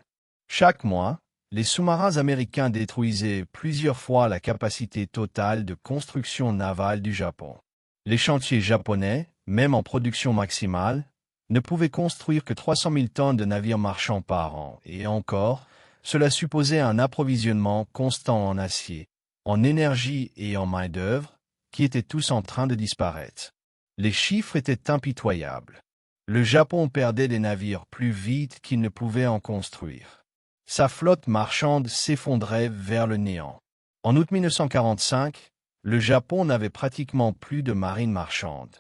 Chaque mois, les sous-marins américains détruisaient plusieurs fois la capacité totale de construction navale du Japon. Les chantiers japonais, même en production maximale, ne pouvaient construire que 300 000 tonnes de navires marchands par an, et encore, cela supposait un approvisionnement constant en acier, en énergie et en main-d'œuvre, qui étaient tous en train de disparaître. Les chiffres étaient impitoyables. Le Japon perdait des navires plus vite qu'il ne pouvait en construire. Sa flotte marchande s'effondrait vers le néant. En août 1945, le Japon n'avait pratiquement plus de marine marchande.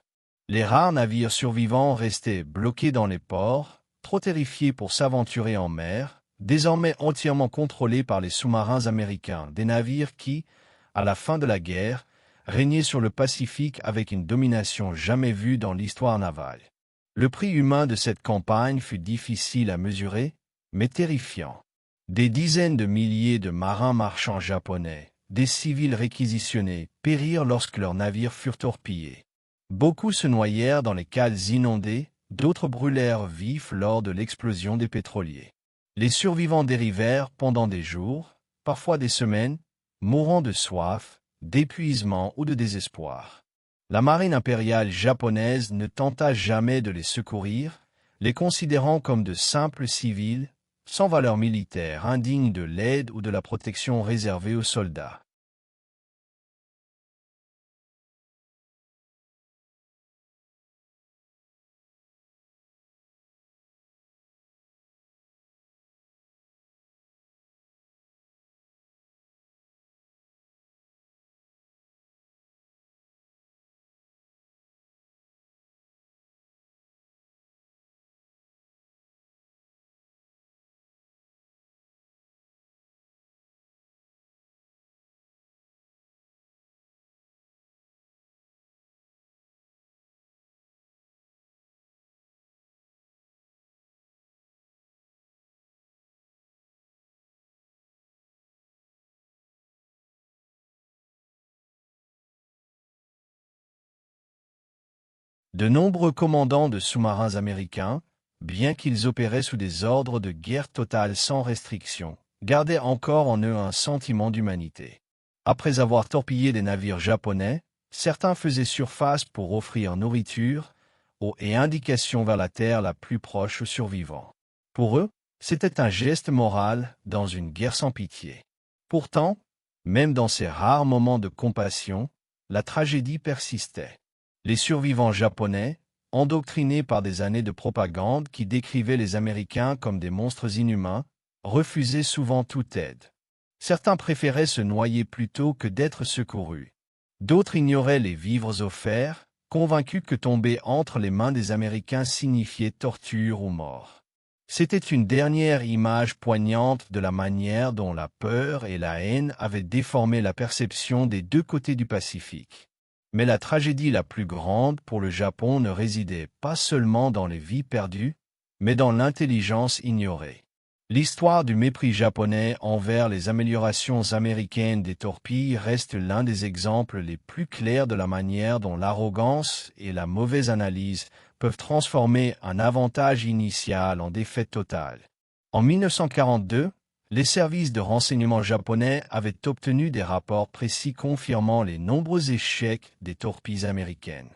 Les rares navires survivants restaient bloqués dans les ports, trop terrifiés pour s'aventurer en mer, désormais entièrement contrôlés par les sous-marins américains, des navires qui, à la fin de la guerre, régnaient sur le Pacifique avec une domination jamais vue dans l'histoire navale. Le prix humain de cette campagne fut difficile à mesurer, mais terrifiant. Des dizaines de milliers de marins marchands japonais, des civils réquisitionnés, périrent lorsque leurs navires furent torpillés. Beaucoup se noyèrent dans les cales inondées, d'autres brûlèrent vifs lors de l'explosion des pétroliers. Les survivants dérivèrent pendant des jours, parfois des semaines, mourant de soif, d'épuisement ou de désespoir. La marine impériale japonaise ne tenta jamais de les secourir, les considérant comme de simples civils, sans valeur militaire, indignes de l'aide ou de la protection réservée aux soldats. De nombreux commandants de sous-marins américains, bien qu'ils opéraient sous des ordres de guerre totale sans restriction, gardaient encore en eux un sentiment d'humanité. Après avoir torpillé des navires japonais, certains faisaient surface pour offrir nourriture, eau et indications vers la terre la plus proche aux survivants. Pour eux, c'était un geste moral dans une guerre sans pitié. Pourtant, même dans ces rares moments de compassion, la tragédie persistait. Les survivants japonais, endoctrinés par des années de propagande qui décrivaient les Américains comme des monstres inhumains, refusaient souvent toute aide. Certains préféraient se noyer plutôt que d'être secourus. D'autres ignoraient les vivres offerts, convaincus que tomber entre les mains des Américains signifiait torture ou mort. C'était une dernière image poignante de la manière dont la peur et la haine avaient déformé la perception des deux côtés du Pacifique. Mais la tragédie la plus grande pour le Japon ne résidait pas seulement dans les vies perdues, mais dans l'intelligence ignorée. L'histoire du mépris japonais envers les améliorations américaines des torpilles reste l'un des exemples les plus clairs de la manière dont l'arrogance et la mauvaise analyse peuvent transformer un avantage initial en défaite totale. En 1942, les services de renseignement japonais avaient obtenu des rapports précis confirmant les nombreux échecs des torpilles américaines.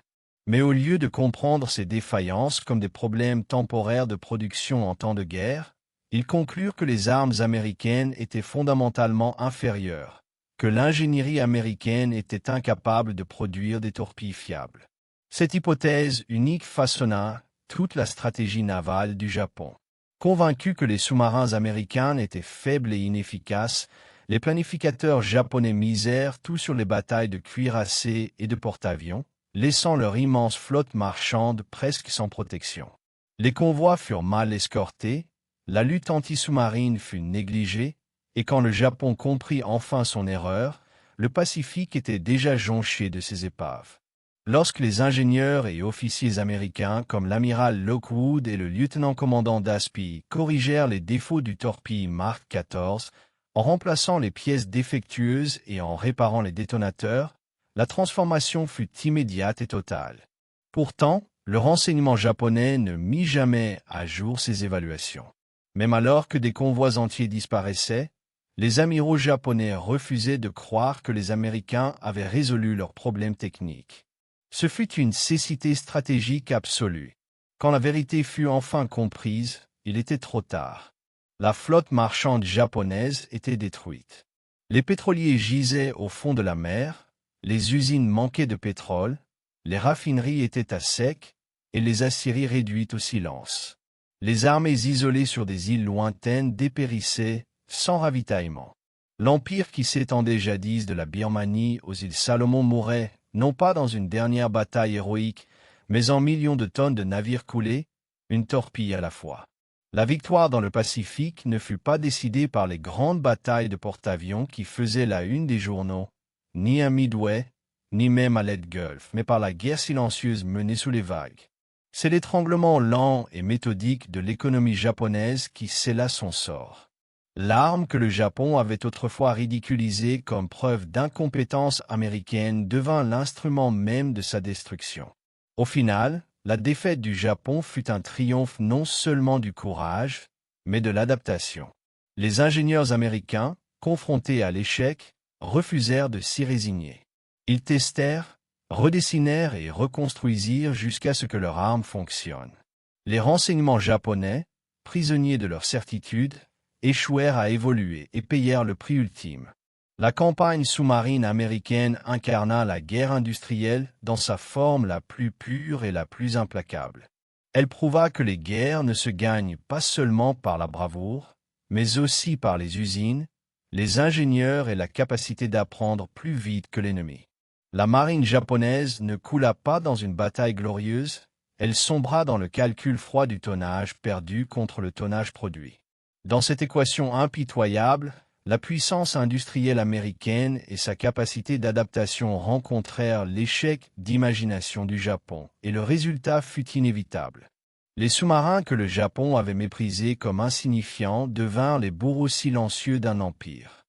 Mais au lieu de comprendre ces défaillances comme des problèmes temporaires de production en temps de guerre, ils conclurent que les armes américaines étaient fondamentalement inférieures, que l'ingénierie américaine était incapable de produire des torpilles fiables. Cette hypothèse unique façonna toute la stratégie navale du Japon. Convaincus que les sous-marins américains étaient faibles et inefficaces, les planificateurs japonais misèrent tout sur les batailles de cuirassés et de porte-avions, laissant leur immense flotte marchande presque sans protection. Les convois furent mal escortés, la lutte anti-sous-marine fut négligée, et quand le Japon comprit enfin son erreur, le Pacifique était déjà jonché de ses épaves. Lorsque les ingénieurs et officiers américains comme l'amiral Lockwood et le lieutenant-commandant Daspi corrigèrent les défauts du torpille Mark XIV, en remplaçant les pièces défectueuses et en réparant les détonateurs, la transformation fut immédiate et totale. Pourtant, le renseignement japonais ne mit jamais à jour ses évaluations. Même alors que des convois entiers disparaissaient, les amiraux japonais refusaient de croire que les Américains avaient résolu leurs problèmes techniques. Ce fut une cécité stratégique absolue. Quand la vérité fut enfin comprise, il était trop tard. La flotte marchande japonaise était détruite. Les pétroliers gisaient au fond de la mer, les usines manquaient de pétrole, les raffineries étaient à sec, et les aciéries réduites au silence. Les armées isolées sur des îles lointaines dépérissaient, sans ravitaillement. L'empire qui s'étendait jadis de la Birmanie aux îles Salomon mourait, non pas dans une dernière bataille héroïque, mais en millions de tonnes de navires coulés, une torpille à la fois. La victoire dans le Pacifique ne fut pas décidée par les grandes batailles de porte-avions qui faisaient la une des journaux, ni à Midway, ni même à Leyte Gulf, mais par la guerre silencieuse menée sous les vagues. C'est l'étranglement lent et méthodique de l'économie japonaise qui scella son sort. L'arme que le Japon avait autrefois ridiculisée comme preuve d'incompétence américaine devint l'instrument même de sa destruction. Au final, la défaite du Japon fut un triomphe non seulement du courage, mais de l'adaptation. Les ingénieurs américains, confrontés à l'échec, refusèrent de s'y résigner. Ils testèrent, redessinèrent et reconstruisirent jusqu'à ce que leur arme fonctionne. Les renseignements japonais, prisonniers de leur certitude, échouèrent à évoluer et payèrent le prix ultime. La campagne sous-marine américaine incarna la guerre industrielle dans sa forme la plus pure et la plus implacable. Elle prouva que les guerres ne se gagnent pas seulement par la bravoure, mais aussi par les usines, les ingénieurs et la capacité d'apprendre plus vite que l'ennemi. La marine japonaise ne coula pas dans une bataille glorieuse, elle sombra dans le calcul froid du tonnage perdu contre le tonnage produit. Dans cette équation impitoyable, la puissance industrielle américaine et sa capacité d'adaptation rencontrèrent l'échec d'imagination du Japon, et le résultat fut inévitable. Les sous-marins que le Japon avait méprisés comme insignifiants devinrent les bourreaux silencieux d'un empire.